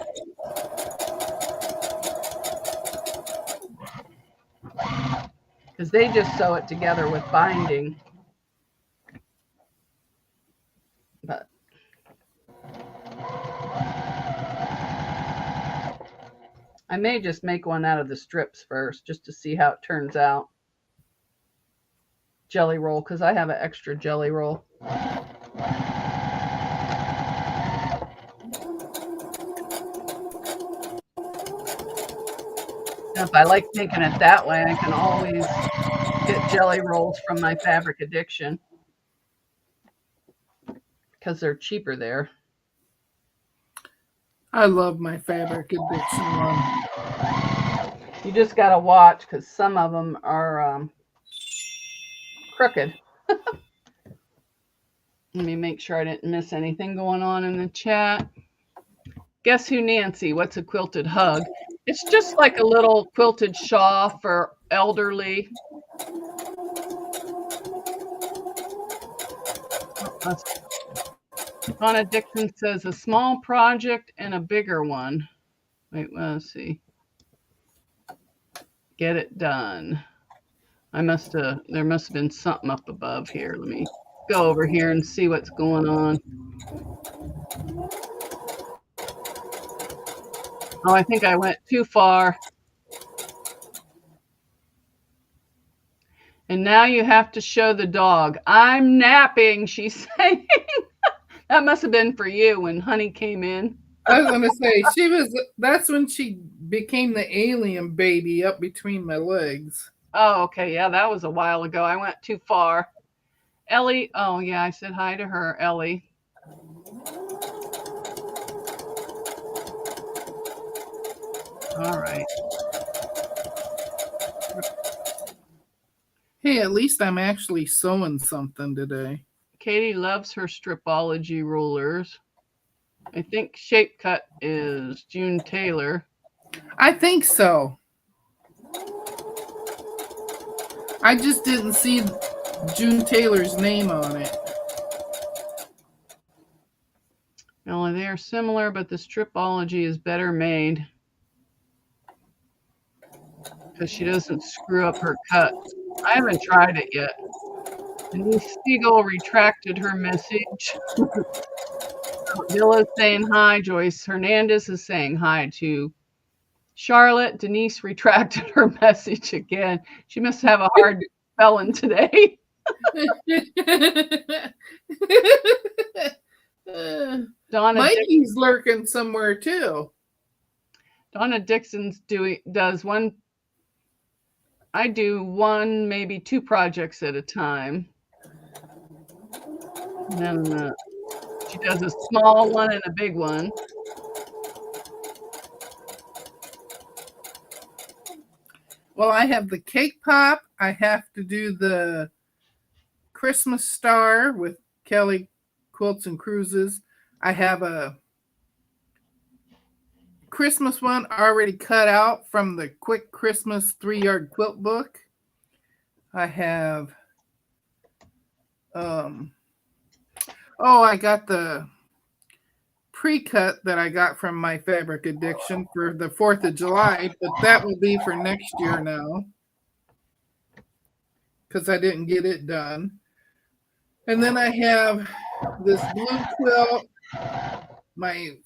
Speaker 1: Because they just sew it together with binding. But I may just make one out of the strips first just to see how it turns out. Jelly roll, because I have an extra jelly roll. And if I like making it that way, I can always get jelly rolls from my Fabric Addiction because they're cheaper there.
Speaker 2: I love my Fabric Addiction one.
Speaker 1: You just got to watch because some of them are crooked. Let me make sure I didn't miss anything going on in the chat. Guess who, Nancy? What's a quilted hug? It's just like a little quilted shawl for elderly. Donna Dixon says a small project and a bigger one. Wait, let's see. Get it done. There must have been something up above here. Let me go over here and see what's going on. Oh, I think I went too far. And now you have to show the dog. I'm napping, she's saying. That must have been for you when Honey came in.
Speaker 2: I was gonna say that's when she became the alien baby up between my legs.
Speaker 1: Oh, okay. Yeah, that was a while ago. I went too far. Ellie, oh yeah, I said hi to her, Ellie. All right.
Speaker 2: Hey, at least I'm actually sewing something today.
Speaker 1: Katie loves her stripology rulers. I think Shape Cut is June Taylor.
Speaker 2: I think so. I just didn't see June Taylor's name on it.
Speaker 1: Well, they are similar, but the stripology is better made because she doesn't screw up her cuts. I haven't tried it yet. Denise Siegel retracted her message. Villa's saying hi. Joyce Hernandez is saying hi to Charlotte. Denise retracted her message again. She must have a hard spelling today. Donna
Speaker 2: Mikey's lurking somewhere too.
Speaker 1: Donna Dixon's does one. I do one, maybe two projects at a time. And then she does a small one and a big one.
Speaker 2: Well, I have the cake pop. I have to do the Christmas star with Kelly Quilts and Cruises. I have a Christmas one already cut out from the Quick Christmas 3-yard quilt book. I have I got the pre-cut that I got from My Fabric Addiction for the 4th of July, but that will be for next year now because I didn't get it done. And then I have this blue quilt, my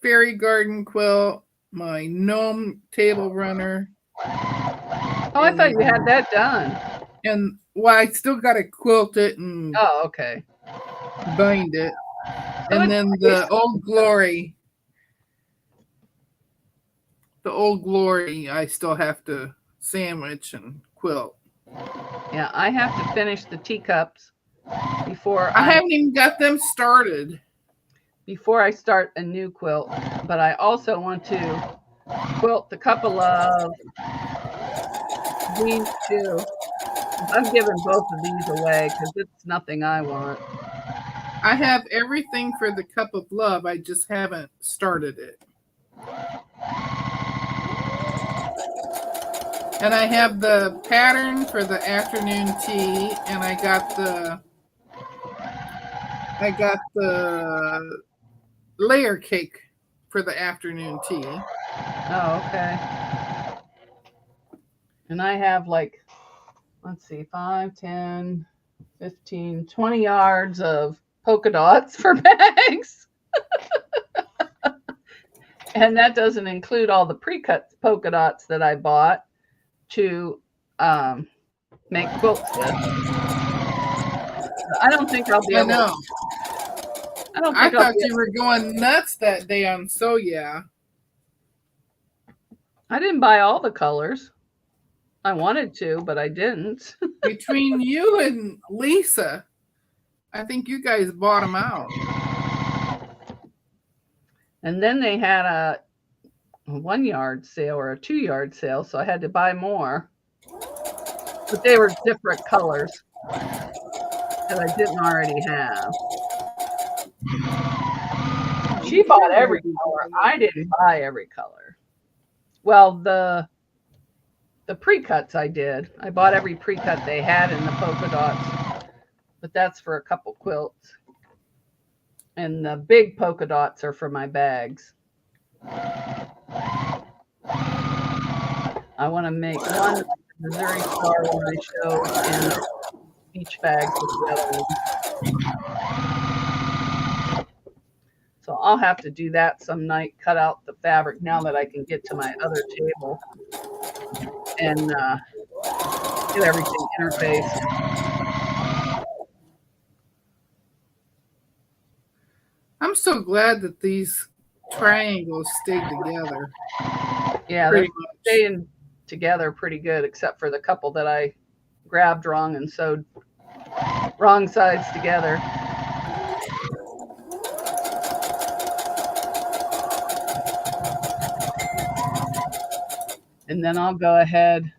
Speaker 2: fairy garden quilt, my gnome table runner.
Speaker 1: Oh, I thought you had that done.
Speaker 2: And well, I still got to quilt it and
Speaker 1: okay,
Speaker 2: bind it. And then the Old Glory, I still have to sandwich and quilt.
Speaker 1: Yeah, I have to finish the teacups before
Speaker 2: I haven't even got them started.
Speaker 1: Before I start a new quilt, but I also want to quilt a couple of these too. I'm giving both of these away because it's nothing I want.
Speaker 2: I have everything for the Cup of Love. I just haven't started it. And I have the pattern for the afternoon tea, and I got the layer cake for the afternoon tea.
Speaker 1: Oh, okay. And I have like, let's see, 5, 10, 15, 20 yards of polka dots for bags. And that doesn't include all the pre-cut polka dots that I bought to make quilts with. I don't think I'll be able to.
Speaker 2: I thought you were going nuts that day on So Yeah.
Speaker 1: I didn't buy all the colors. I wanted to, but I didn't.
Speaker 2: Between you and Lisa, I think you guys bought them out.
Speaker 1: And then they had a 1 yard sale or a 2 yard sale, so I had to buy more. But they were different colors that I didn't already have. She bought every color. I didn't buy every color. Well, the pre-cuts I did. I bought every pre-cut they had in the polka dots. But that's for a couple quilts. And the big polka dots are for my bags. I want to make one like the Missouri Star one I showed and beach bags with the other one. So I'll have to do that some night, cut out the fabric now that I can get to my other table and get everything interfaced.
Speaker 2: I'm so glad that these triangles stayed together.
Speaker 1: Yeah, they're staying together pretty good, except for the couple that I grabbed wrong and sewed wrong sides together. And then I'll go ahead.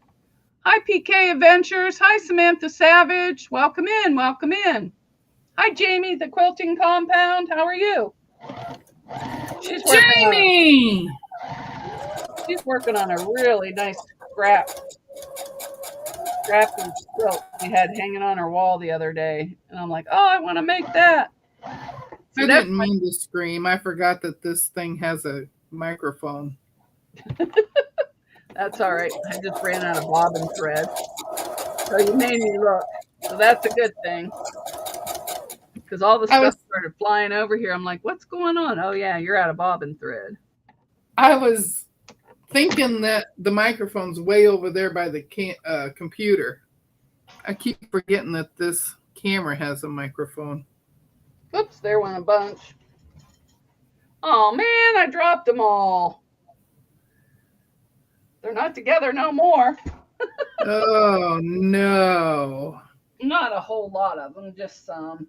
Speaker 1: Hi, PK Adventures. Hi, Samantha Savage. Welcome in. Welcome in. Hi, Jamie, the Quilting Compound. How are you? She's
Speaker 2: Jamie!
Speaker 1: She's working on a really nice scrappy quilt we had hanging on her wall the other day. And I'm like, oh, I want to make that.
Speaker 2: So I didn't mean to scream. I forgot that this thing has a microphone.
Speaker 1: That's all right. I just ran out of bobbin thread. So you made me look. So that's a good thing. Because all the stuff started flying over here. I'm like, what's going on? Oh, yeah, you're out of bobbin thread.
Speaker 2: I was thinking that the microphone's way over there by the computer. I keep forgetting that this camera has a microphone.
Speaker 1: Oops, there went a bunch. Oh, man, I dropped them all. They're not together no more.
Speaker 2: Oh, no.
Speaker 1: Not a whole lot of them, just some.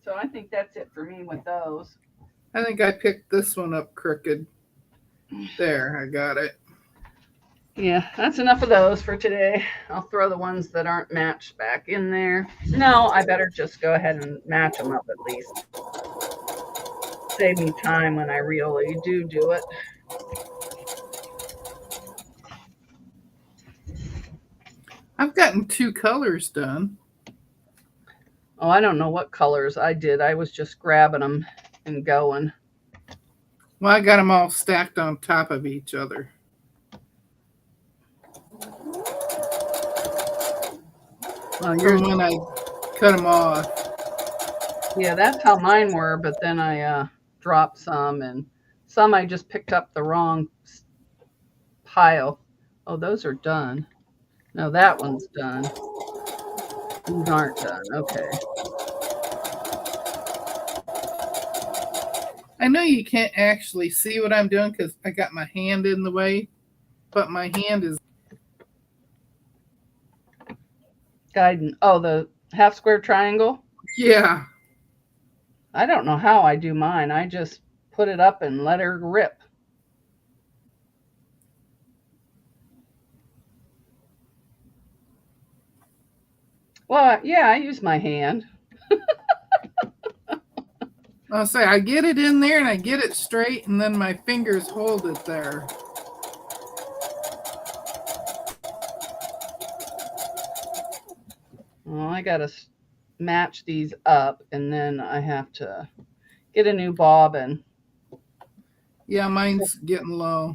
Speaker 1: So I think that's it for me with those.
Speaker 2: I think I picked this one up crooked. There, I got it.
Speaker 1: Yeah, that's enough of those for today. I'll throw the ones that aren't matched back in there. No, I better just go ahead and match them up at least. Save me time when I really do it.
Speaker 2: I've gotten 2 colors done.
Speaker 1: Oh, I don't know what colors I did. I was just grabbing them and going.
Speaker 2: Well, I got them all stacked on top of each other.
Speaker 1: Oh,
Speaker 2: from when I cut them off.
Speaker 1: Yeah, that's how mine were, but then I dropped some, and some I just picked up the wrong pile. Oh, those are done. No, that one's done. These aren't done. Okay.
Speaker 2: I know you can't actually see what I'm doing because I got my hand in the way, but my hand is
Speaker 1: guiding. Oh, the half square triangle?
Speaker 2: Yeah.
Speaker 1: I don't know how I do mine. I just put it up and let her rip. Well, yeah, I use my hand.
Speaker 2: I'll say I get it in there and I get it straight, and then my fingers hold it there.
Speaker 1: Well, I got to match these up, and then I have to get a new bobbin.
Speaker 2: Yeah, mine's getting low.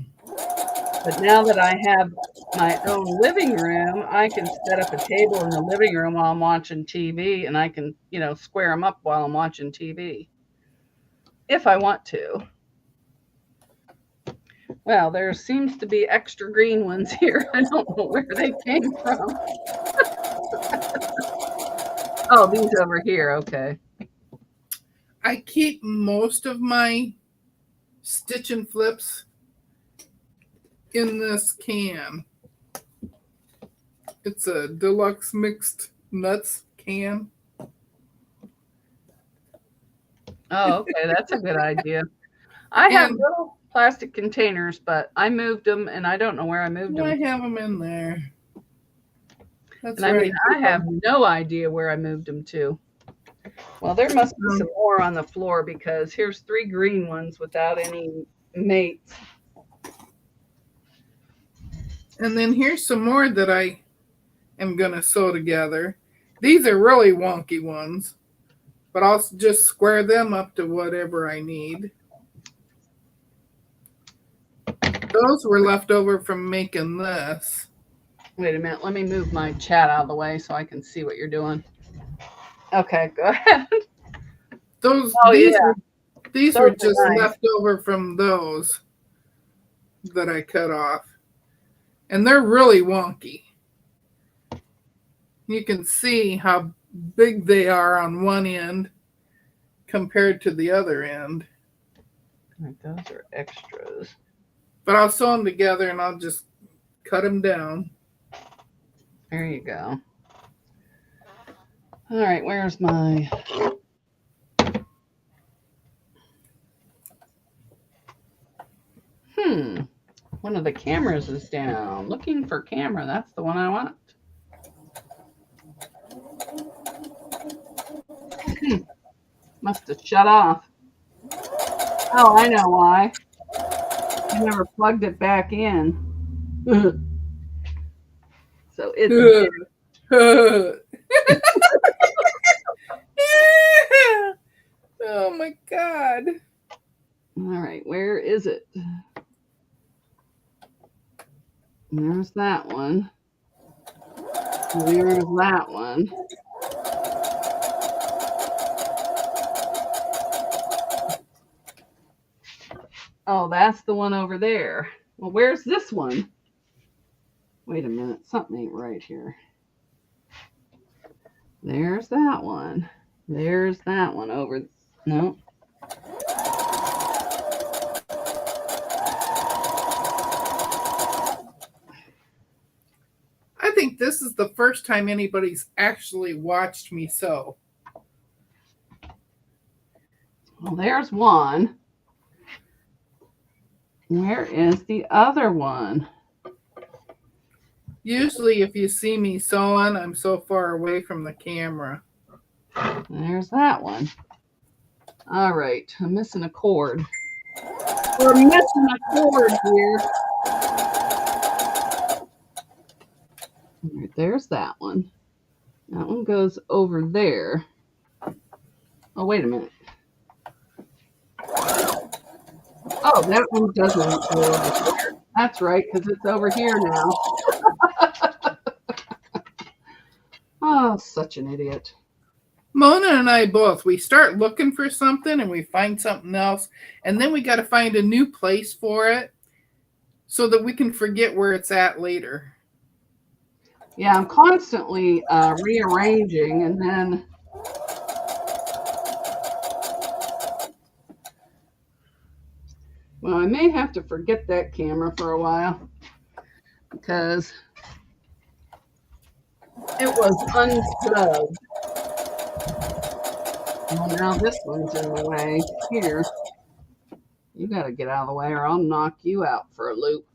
Speaker 1: But now that I have my own living room, I can set up a table in the living room while I'm watching TV, and I can, square them up while I'm watching TV. If I want to. Well, there seems to be extra green ones here. I don't know where they came from. Oh, these over here. Okay.
Speaker 2: I keep most of my stitch and flips in this can. It's a deluxe mixed nuts can.
Speaker 1: Oh, okay. That's a good idea. I have little plastic containers, but I moved them, and I don't know where I moved them.
Speaker 2: I have them in there.
Speaker 1: That's right. I have no idea where I moved them to. Well, there must be some more on the floor because here's 3 green ones without any mates.
Speaker 2: And then here's some more that I am going to sew together. These are really wonky ones. But I'll just square them up to whatever I need. Those were left over from making this.
Speaker 1: Wait a minute. Let me move my chat out of the way so I can see what you're doing. Okay, go ahead.
Speaker 2: These
Speaker 1: Those
Speaker 2: were
Speaker 1: are
Speaker 2: just
Speaker 1: nice.
Speaker 2: left over from those that I cut off. And they're really wonky. You can see how big they are on one end compared to the other end.
Speaker 1: Right, those are extras.
Speaker 2: But I'll sew them together and I'll just cut them down.
Speaker 1: There you go. All right, where's my... One of the cameras is down. Looking for camera. That's the one I want. Must have shut off. Oh, I know why. I never plugged it back in. So it's...
Speaker 2: Oh my God.
Speaker 1: All right, where is it? There's that one. There's that one. Oh, that's the one over there. Well, where's this one? Wait a minute, something ain't right here. There's that one. There's that one over. No.
Speaker 2: I think this is the first time anybody's actually watched me sew.
Speaker 1: Well, there's one. Where is the other one?
Speaker 2: Usually if you see me sewing, I'm so far away from the camera.
Speaker 1: There's that one. All right, I'm missing a cord. We're missing a cord here. All right, there's that one. That one goes over there. Oh, wait a minute. Oh, that one doesn't go over there. That's right, because it's over here now. Oh, such an idiot.
Speaker 2: Mona and I both, we start looking for something and we find something else, and then we got to find a new place for it so that we can forget where it's at later.
Speaker 1: Yeah, I'm constantly rearranging, and then well, I may have to forget that camera for a while because it was unplugged. Well, now this one's in the way here. You got to get out of the way or I'll knock you out for a loop.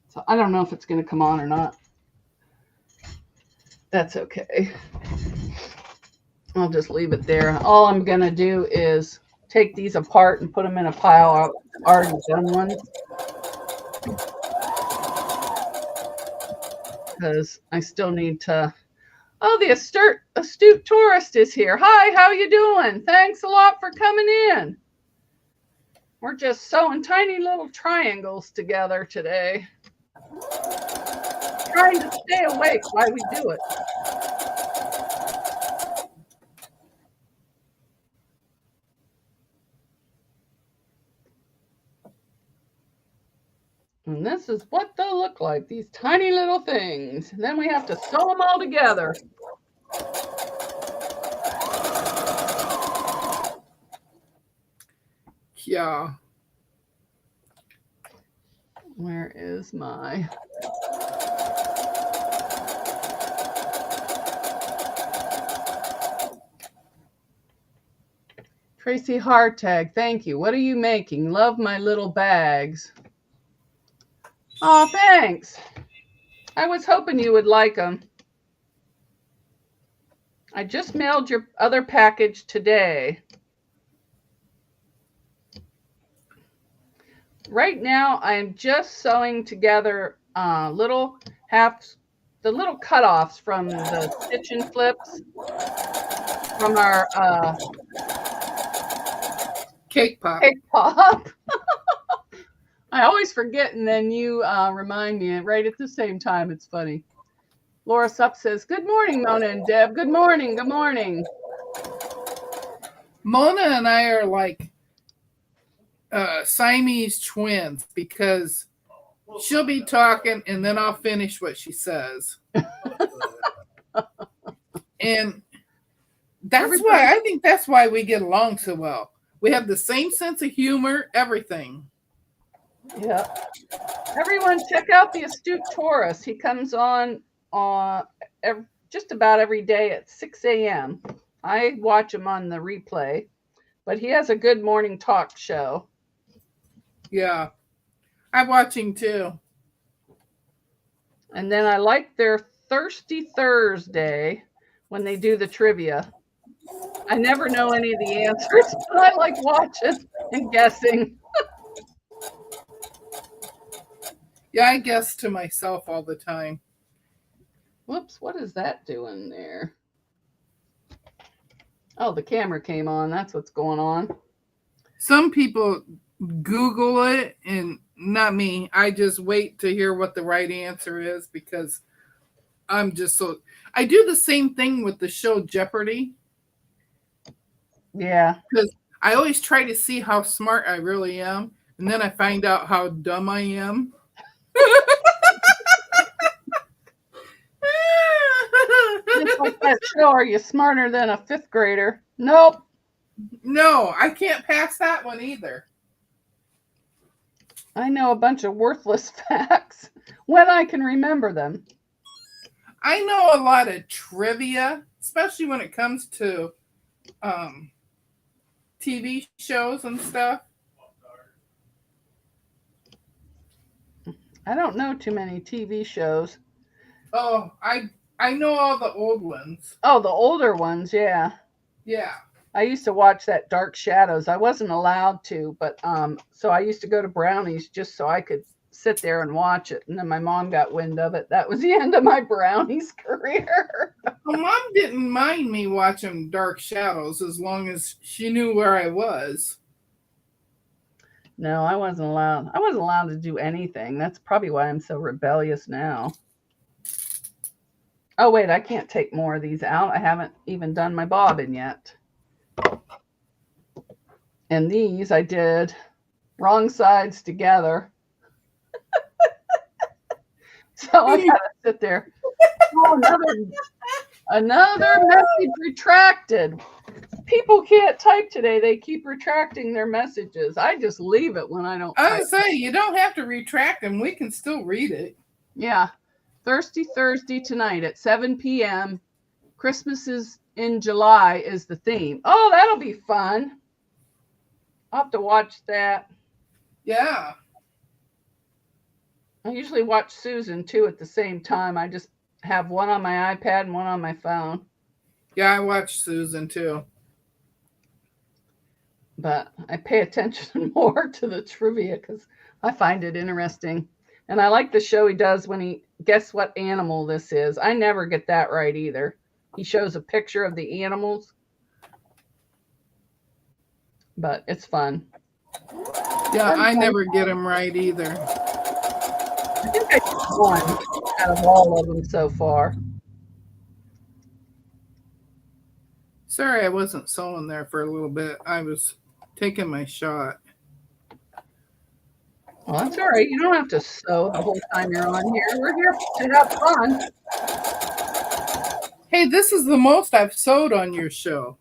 Speaker 1: So I don't know if it's going to come on or not. That's okay. I'll just leave it there. All I'm going to do is take these apart and put them in a pile of already done ones. Because I still need to... Oh, the astute tourist is here. Hi, how you doing? Thanks a lot for coming in. We're just sewing tiny little triangles together today. Trying to stay awake while we do it. And this is what they'll look like, these tiny little things. And then we have to sew them all together.
Speaker 2: Yeah.
Speaker 1: Where is my... Tracy Hartag, thank you. What are you making? Love my little bags. Oh, thanks. I was hoping you would like them. I just mailed your other package today. Right now, I'm just sewing together little half the little cutoffs from the stitch and flips from our
Speaker 2: Cake pop.
Speaker 1: cake pop. I always forget, and then you remind me right at the same time. It's funny. Laura Sup says, "Good morning, Mona and Deb. Good morning. Good morning."
Speaker 2: Mona and I are like Siamese twins because she'll be talking and then I'll finish what she says. And that's why I think that's why we get along so well. We have the same sense of humor, everything.
Speaker 1: Yeah. Everyone, check out the Astute Taurus. He comes on just about every day at 6 a.m. I watch him on the replay, but he has a good morning talk show.
Speaker 2: Yeah, I'm watching too.
Speaker 1: And then I like their Thirsty Thursday when they do the trivia. I never know any of the answers, but I like watching and guessing.
Speaker 2: Yeah, I guess to myself all the time.
Speaker 1: Whoops, what is that doing there? Oh, the camera came on. That's what's going on.
Speaker 2: Some people Google it, and not me. I just wait to hear what the right answer is because I'm just so... I do the same thing with the show Jeopardy.
Speaker 1: Yeah.
Speaker 2: Because I always try to see how smart I really am, and then I find out how dumb I am.
Speaker 1: Just like that show, Are You Smarter Than a Fifth Grader? Nope.
Speaker 2: No, I can't pass that one either.
Speaker 1: I know a bunch of worthless facts when I can remember them.
Speaker 2: I know a lot of trivia, especially when it comes to TV shows and stuff.
Speaker 1: I don't know too many TV shows.
Speaker 2: Oh, I know all the old ones.
Speaker 1: Oh, the older ones, yeah.
Speaker 2: Yeah.
Speaker 1: I used to watch that Dark Shadows. I wasn't allowed to, but so I used to go to Brownies just so I could sit there and watch it. And then my mom got wind of it. That was the end of my Brownies career.
Speaker 2: Well, Mom didn't mind me watching Dark Shadows as long as she knew where I was.
Speaker 1: No, I wasn't allowed. I wasn't allowed to do anything. That's probably why I'm so rebellious now. Oh, wait, I can't take more of these out. I haven't even done my bobbin yet. And these I did wrong sides together. So I gotta sit there. Oh, another message retracted. People can't type today. They keep retracting their messages. I just leave it when I don't.
Speaker 2: I was saying, you don't have to retract them. We can still read it.
Speaker 1: Yeah. Thirsty Thursday tonight at 7 p.m. Christmas is in July is the theme. Oh, that'll be fun. I'll have to watch that.
Speaker 2: Yeah.
Speaker 1: I usually watch Susan too at the same time. I just have one on my iPad and one on my phone.
Speaker 2: Yeah, I watch Susan too.
Speaker 1: But I pay attention more to the trivia because I find it interesting. And I like the show he does when he guess what animal this is. I never get that right either. He shows a picture of the animals. But it's fun.
Speaker 2: Yeah, I never get them right either.
Speaker 1: I think I got one out of all of them so far.
Speaker 2: Sorry I wasn't sewing there for a little bit. I was taking my shot.
Speaker 1: Well, that's all right. You don't have to sew the whole time you're on here. We're here to have fun.
Speaker 2: Hey, this is the most I've sewed on your show.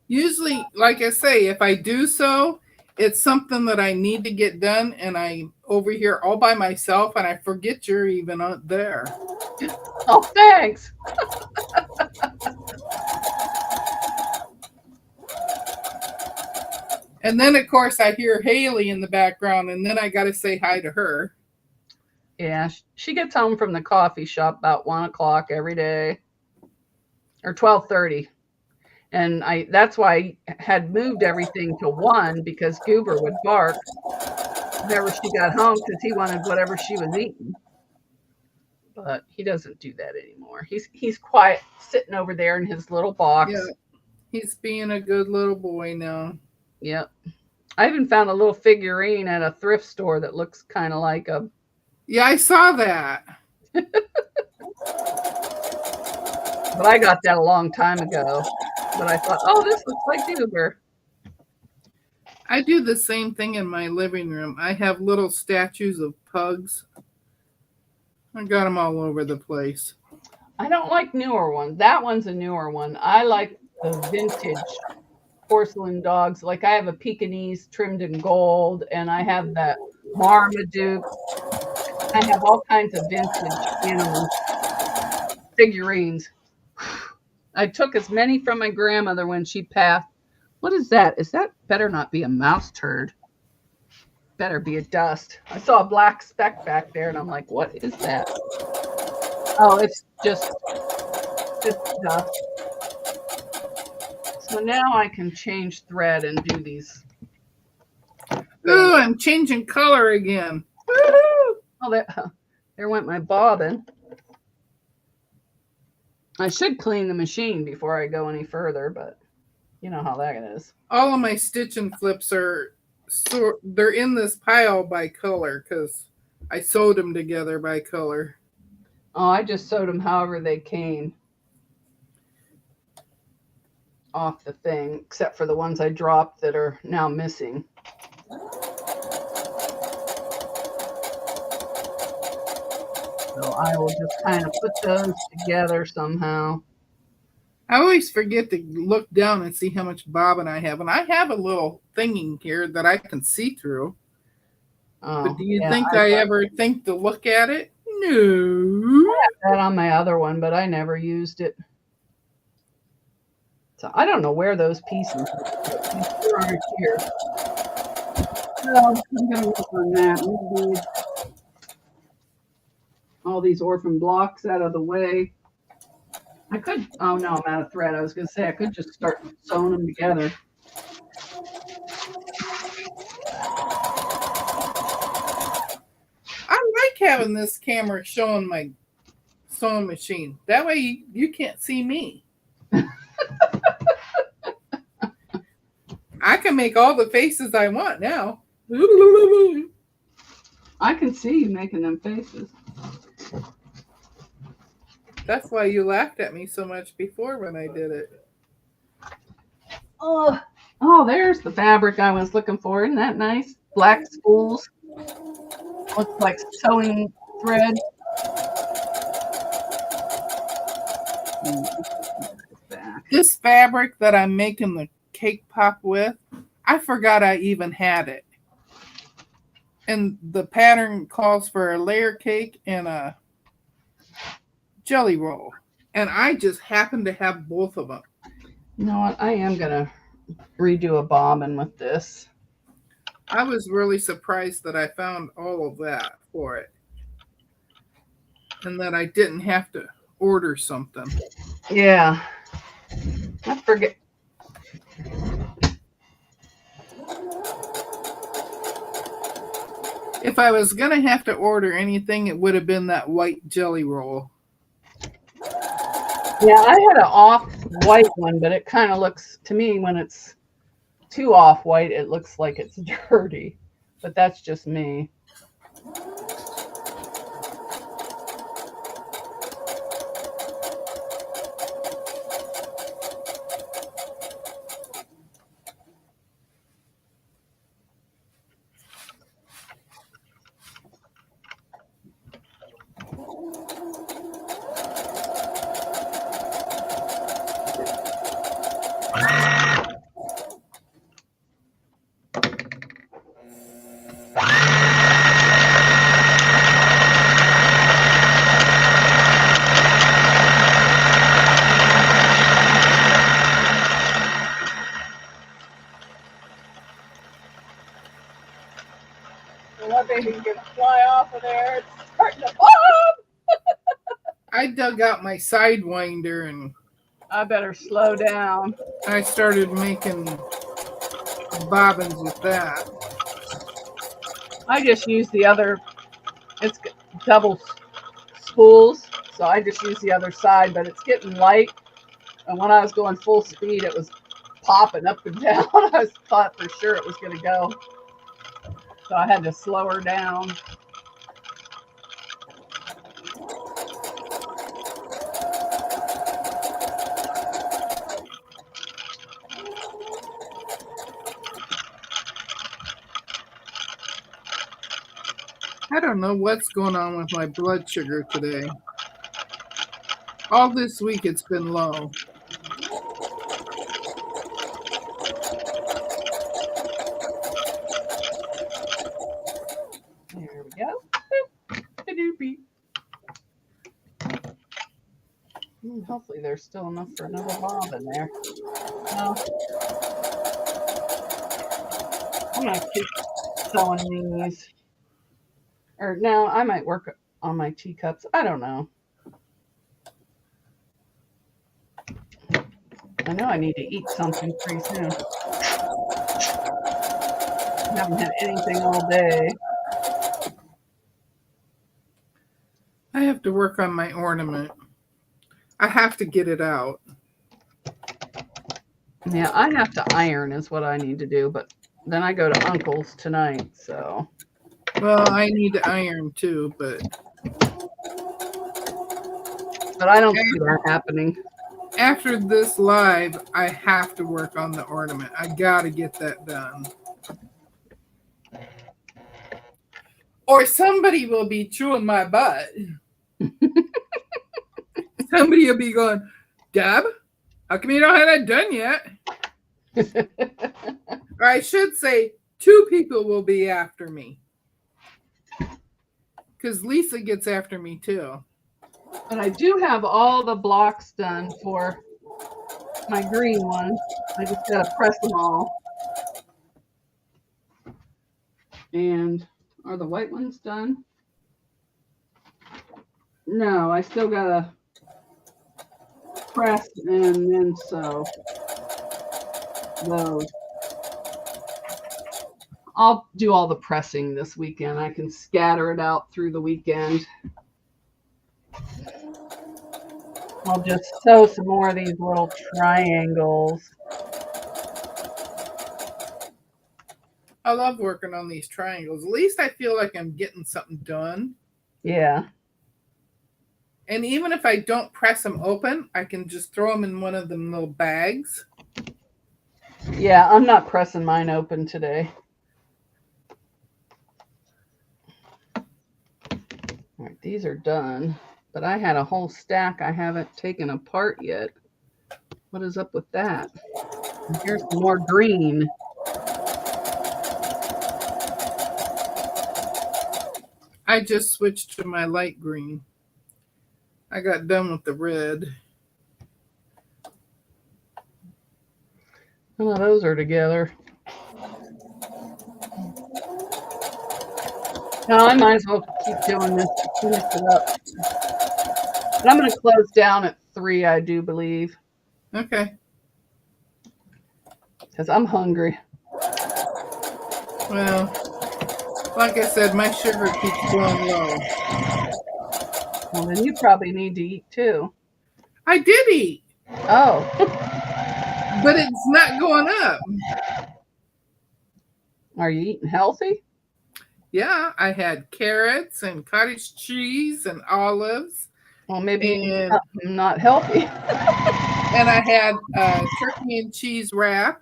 Speaker 2: Usually, like I say, if I do sew, it's something that I need to get done, and I'm over here all by myself, and I forget you're even out there.
Speaker 1: Oh, thanks.
Speaker 2: And then, of course, I hear Haley in the background, and then I got to say hi to her.
Speaker 1: Yeah, she gets home from the coffee shop about 1 o'clock every day, or 12:30. And that's why I had moved everything to 1 because Goober would bark. whenever she got home because he wanted whatever she was eating. But he doesn't do that anymore. He's quiet, sitting over there in his little box.
Speaker 2: Yeah, he's being a good little boy now.
Speaker 1: Yep. I even found a little figurine at a thrift store that looks kind of like a.
Speaker 2: Yeah, I saw that.
Speaker 1: But I got that a long time ago. But I thought, oh, this looks like Goober.
Speaker 2: I do the same thing in my living room. I have little statues of pugs. I got them all over the place.
Speaker 1: I don't like newer ones. That one's a newer one. I like the vintage porcelain dogs. Like I have a Pekingese trimmed in gold, and I have that Marmaduke. I have all kinds of vintage animal figurines. I took as many from my grandmother when she passed. What is that? Is that better not be a mouse turd? Better be a dust. I saw a black speck back there, and I'm like, what is that? Oh, it's just dust. So now I can change thread and do these.
Speaker 2: Ooh, I'm changing color again.
Speaker 1: Woo-hoo! Oh, there went my bobbin. I should clean the machine before I go any further, but you know how that is.
Speaker 2: All of my stitch and flips are they're in this pile by color because I sewed them together by color.
Speaker 1: Oh, I just sewed them however they came off the thing, except for the ones I dropped that are now missing. So I will just kind of put those together somehow.
Speaker 2: I always forget to look down and see how much bobbin I have. And I have a little thingy here that I can see through.
Speaker 1: Oh,
Speaker 2: but do you think I ever think to look at it? No.
Speaker 1: I have that on my other one, but I never used it. So I don't know where those pieces are. Right here. Well, I'm going to work on that. We need all these orphan blocks out of the way. I could, oh no, I'm out of thread. I was going to say I could just start sewing them together.
Speaker 2: I like having this camera showing my sewing machine. That way you can't see me. I can make all the faces I want now.
Speaker 1: I can see you making them faces.
Speaker 2: That's why you laughed at me so much before when I did it.
Speaker 1: Oh, there's the fabric I was looking for. Isn't that nice? Black spools. Looks like sewing thread.
Speaker 2: This fabric that I'm making the cake pop with, I forgot I even had it. And the pattern calls for a layer cake and a jelly roll. And I just happen to have both of them.
Speaker 1: You know what? I am going to redo a bobbin with this.
Speaker 2: I was really surprised that I found all of that for it. And that I didn't have to order something.
Speaker 1: Yeah. I forget.
Speaker 2: If I was going to have to order anything, it would have been that white jelly roll.
Speaker 1: Yeah, I had an off-white one, but it kind of looks, to me, when it's too off-white, it looks like it's dirty. But that's just me. That baby's gonna fly off of there. It's starting to bob.
Speaker 2: I dug out my sidewinder and
Speaker 1: I better slow down.
Speaker 2: I started making bobbins with that.
Speaker 1: I just use the other, it's double spools, so I just use the other side, but it's getting light. And when I was going full speed, it was popping up and down. I thought for sure it was going to go. So I had to slow her down.
Speaker 2: I don't know what's going on with my blood sugar today. All this week it's been low.
Speaker 1: There we go. Hopefully there's still enough for another bob in there. No. I'm going to keep sewing these. Or no, I might work on my teacups. I don't know. I know I need to eat something pretty soon. I haven't had anything all day.
Speaker 2: I have to work on my ornament. I have to get it out.
Speaker 1: Yeah, I have to iron is what I need to do, but then I go to Uncle's tonight, so.
Speaker 2: Well, I need to iron too, but
Speaker 1: I don't see that happening.
Speaker 2: After this live, I have to work on the ornament. I gotta get that done. Or somebody will be chewing my butt. Somebody will be going, Deb, how come you don't have that done yet? Or I should say, 2 people will be after me. Because Lisa gets after me too.
Speaker 1: But I do have all the blocks done for my green one. I just gotta press them all. And are the white ones done? No, I still gotta press and then sew those. I'll do all the pressing this weekend. I can scatter it out through the weekend. I'll just sew some more of these little triangles.
Speaker 2: I love working on these triangles. At least I feel like I'm getting something done.
Speaker 1: Yeah.
Speaker 2: And even if I don't press them open, I can just throw them in one of them little bags.
Speaker 1: Yeah, I'm not pressing mine open today. All right, these are done, but I had a whole stack I haven't taken apart yet. What is up with that? Here's some more green.
Speaker 2: I just switched to my light green. I got done with the red.
Speaker 1: None of those are together. No, I might as well keep doing this to finish it up. But I'm going to close down at 3, I do believe.
Speaker 2: Okay.
Speaker 1: Because I'm hungry.
Speaker 2: Well, like I said, my sugar keeps going low.
Speaker 1: Well, then you probably need to eat too.
Speaker 2: I did eat.
Speaker 1: Oh.
Speaker 2: But it's not going up.
Speaker 1: Are you eating healthy?
Speaker 2: Yeah, I had carrots and cottage cheese and olives.
Speaker 1: Well, maybe not healthy.
Speaker 2: And I had turkey and cheese wrap.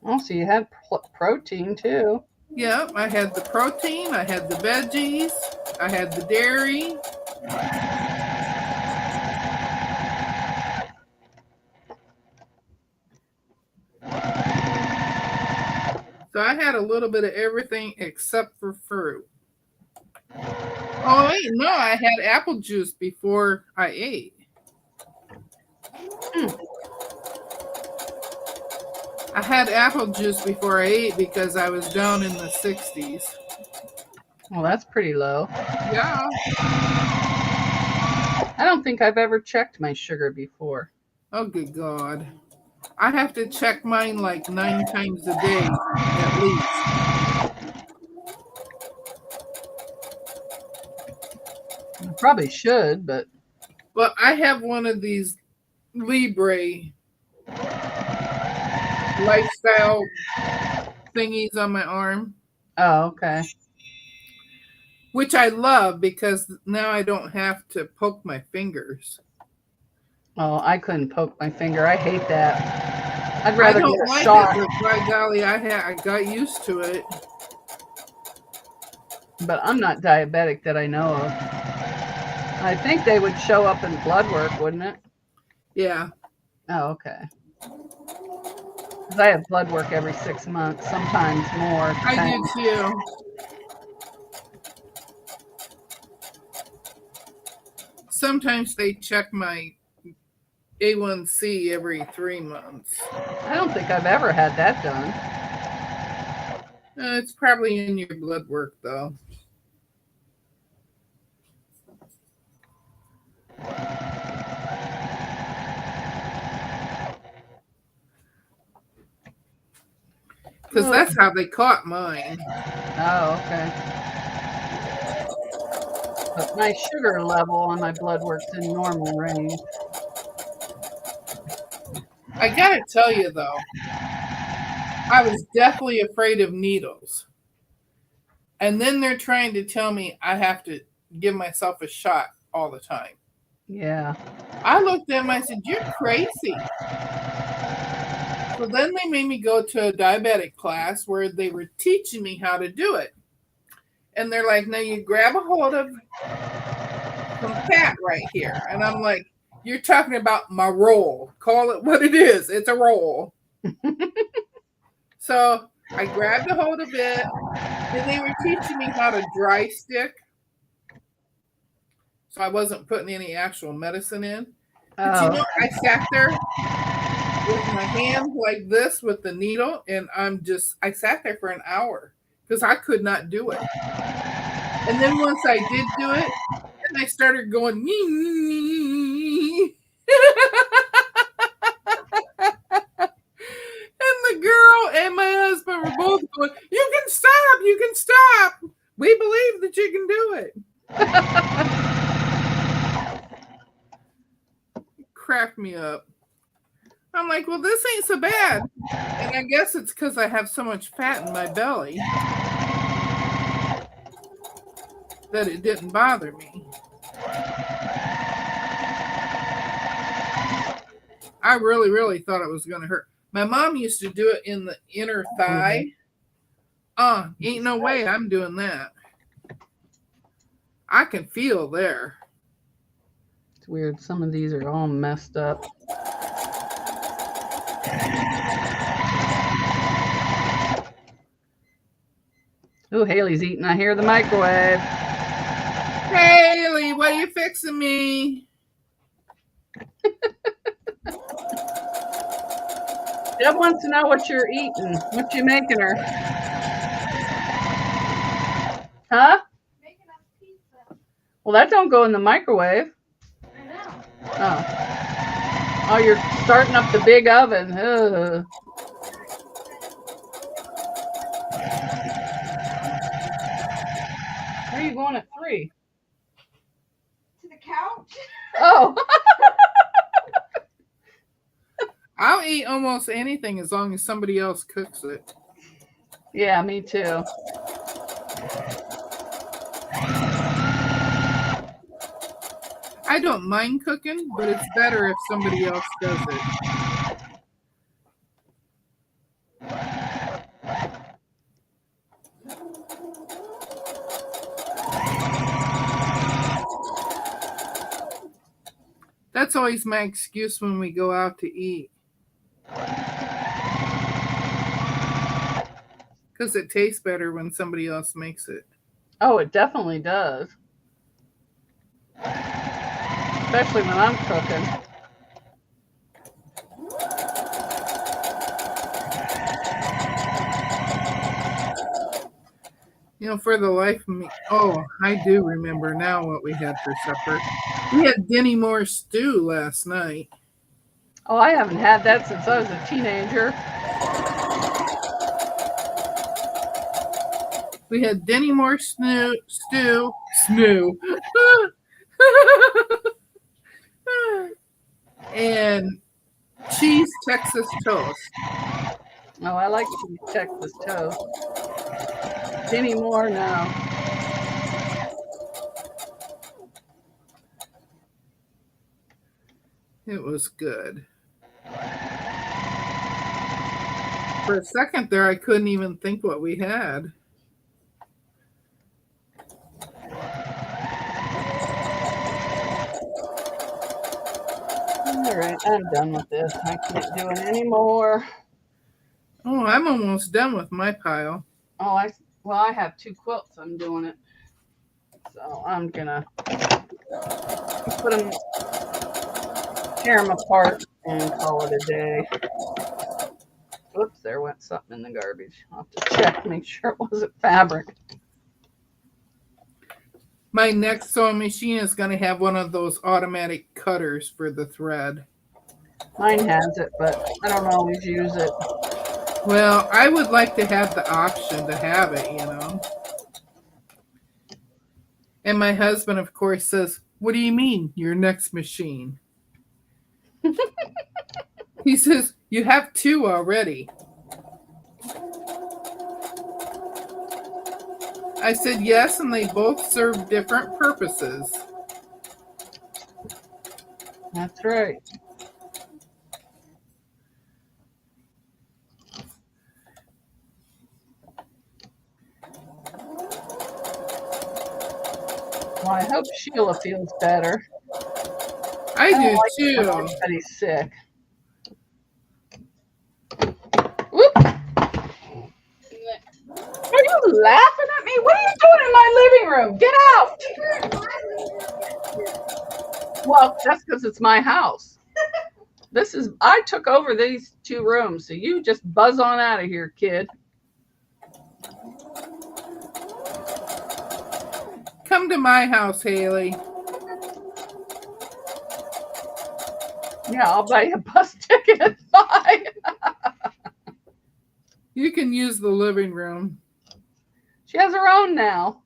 Speaker 1: Oh, so you had protein too.
Speaker 2: Yeah, I had the protein, I had the veggies, I had the dairy. So I had a little bit of everything except for fruit. Oh, wait, no, I had apple juice before I ate. I had apple juice before I ate because I was down in the 60s.
Speaker 1: Well, that's pretty low.
Speaker 2: Yeah.
Speaker 1: I don't think I've ever checked my sugar before.
Speaker 2: Oh, good God. I have to check mine like 9 times a day at least.
Speaker 1: Probably should, but
Speaker 2: Well, I have one of these Libre lifestyle thingies on my arm,
Speaker 1: oh, okay.
Speaker 2: which I love because now I don't have to poke my fingers.
Speaker 1: Oh, I couldn't poke my finger. I hate that. I'd
Speaker 2: I
Speaker 1: rather
Speaker 2: don't
Speaker 1: get a
Speaker 2: like
Speaker 1: shot.
Speaker 2: it, but by golly, I got used to it.
Speaker 1: But I'm not diabetic that I know of. I think they would show up in blood work, wouldn't it?
Speaker 2: Yeah.
Speaker 1: Oh, okay. Because I have blood work every 6 months, sometimes more.
Speaker 2: I do too. Sometimes they check my A1C every 3 months.
Speaker 1: I don't think I've ever had that done.
Speaker 2: It's probably in your blood work, though. Because that's how they caught mine.
Speaker 1: Oh, okay. But my sugar level on my blood work's in normal range.
Speaker 2: I gotta tell you, though, I was deathly afraid of needles. And then they're trying to tell me I have to give myself a shot all the time.
Speaker 1: Yeah.
Speaker 2: I looked at them, I said, "You're crazy." So then they made me go to a diabetic class where they were teaching me how to do it. And they're like, "Now you grab a hold of some fat right here." And I'm like, "You're talking about my roll. Call it what it is. It's a roll." So I grabbed a hold of it, and they were teaching me how to dry stick. So I wasn't putting any actual medicine in. But you know, I sat there with my hands like this with the needle, and I sat there for an hour because I could not do it. And then once I did do it, then I started going, nee. And the girl and my husband were both going, "You can stop, you can stop. We believe that you can do it." Cracked me up. I'm like, "Well, this ain't so bad." And I guess it's because I have so much fat in my belly that it didn't bother me. I really, really thought it was going to hurt. My mom used to do it in the inner thigh. Ain't no way I'm doing that. I can feel there.
Speaker 1: It's weird. Some of these are all messed up. Oh, Haley's eating. I hear the microwave.
Speaker 2: Haley, what are you fixing me?
Speaker 1: Deb wants to know what you're eating. What you making her? Huh?
Speaker 3: Making us pizza.
Speaker 1: Well, that don't go in the microwave.
Speaker 3: I know.
Speaker 1: Oh. Oh, you're starting up the big oven. Ugh. Where are you going at 3?
Speaker 3: To the couch.
Speaker 1: Oh.
Speaker 2: I'll eat almost anything as long as somebody else cooks it.
Speaker 1: Yeah, me too.
Speaker 2: I don't mind cooking, but it's better if somebody else does it. That's always my excuse when we go out to eat. Because it tastes better when somebody else makes it.
Speaker 1: Oh, it definitely does. Especially when I'm cooking.
Speaker 2: You know, for the life of me, I do remember now what we had for supper. We had Denny Moore stew last night.
Speaker 1: Oh, I haven't had that since I was a teenager.
Speaker 2: We had Denny Moore stew. and cheese Texas toast.
Speaker 1: Oh, I like cheese Texas toast. Any more? No.
Speaker 2: It was good. For a second there, I couldn't even think what we had.
Speaker 1: All right, I'm done with this. I can't do it anymore.
Speaker 2: Oh, I'm almost done with my pile.
Speaker 1: Oh, I have 2 quilts. I'm doing it. So I'm gonna put them, tear them apart, and call it a day. Oops, there went something in the garbage. I'll have to check, make sure it wasn't fabric.
Speaker 2: My next sewing machine is going to have one of those automatic cutters for the thread.
Speaker 1: Mine has it, but I don't always use it.
Speaker 2: Well, I would like to have the option to have it, you know. And my husband, of course, says, "What do you mean, your next machine?" He says, "You have 2 already." I said, "Yes, and they both serve different purposes."
Speaker 1: That's right. Well, I hope Sheila feels better.
Speaker 2: I
Speaker 1: don't
Speaker 2: do
Speaker 1: like it when
Speaker 2: too.
Speaker 1: everybody's sick. Whoop. Are you laughing at me? What are you doing in my living room? Get out! Well, that's because it's my house. I took over these 2 rooms, so you just buzz on out of here, kid.
Speaker 2: Come to my house, Haley.
Speaker 1: Yeah, I'll buy you a bus ticket. Bye.
Speaker 2: You can use the living room.
Speaker 1: She has her own now.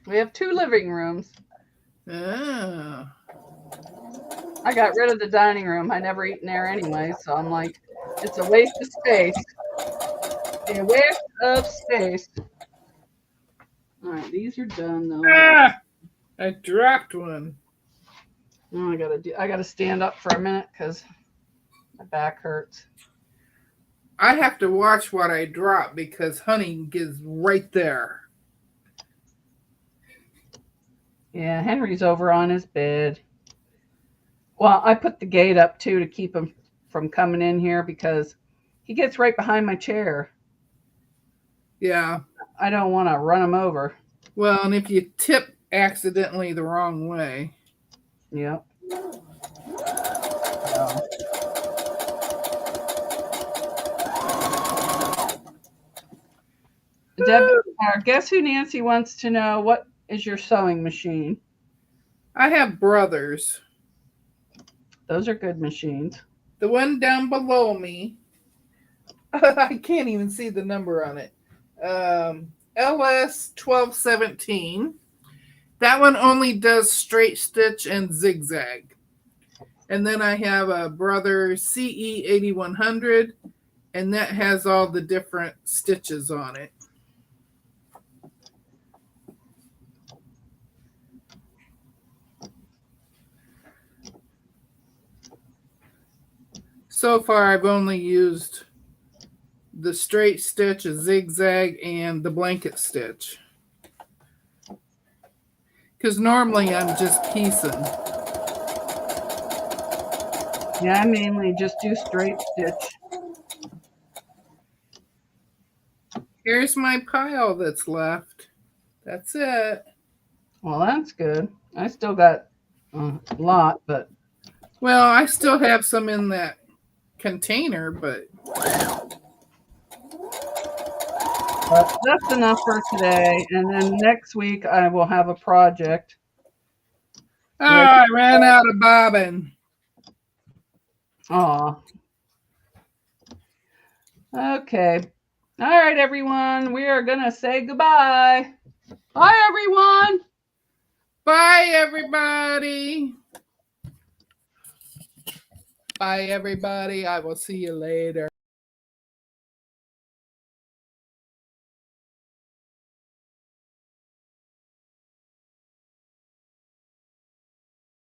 Speaker 1: We have 2 living rooms.
Speaker 2: Oh.
Speaker 1: I got rid of the dining room. I never eat in there anyway, so I'm like, it's a waste of space. A waste of space. All right, these are done though.
Speaker 2: Ah! I dropped one.
Speaker 1: Oh, I gotta stand up for a minute because my back hurts.
Speaker 2: I have to watch what I drop because honey is right there.
Speaker 1: Yeah, Henry's over on his bed. Well, I put the gate up too to keep him from coming in here because he gets right behind my chair.
Speaker 2: Yeah.
Speaker 1: I don't want to run him over.
Speaker 2: Well, and if you tip accidentally the wrong way.
Speaker 1: Yep. Guess who Nancy wants to know? What is your sewing machine?
Speaker 2: I have brothers.
Speaker 1: Those are good machines.
Speaker 2: The one down below me, I can't even see the number on it. LS 1217. That one only does straight stitch and zigzag. And then I have a brother CE 8100, and that has all the different stitches on it. So far, I've only used the straight stitch, a zigzag, and the blanket stitch. Because normally I'm just piecing.
Speaker 1: Yeah, I mainly just do straight stitch.
Speaker 2: Here's my pile that's left. That's it.
Speaker 1: Well, that's good. I still got a lot, but...
Speaker 2: Well, I still have some in that container, but
Speaker 1: that's enough for today. And then next week I will have a project.
Speaker 2: oh, I ran out of bobbin.
Speaker 1: Aw. Okay. All right, everyone. We are going to say goodbye. Bye, everyone.
Speaker 2: Bye, everybody. Bye, everybody. I will see you later.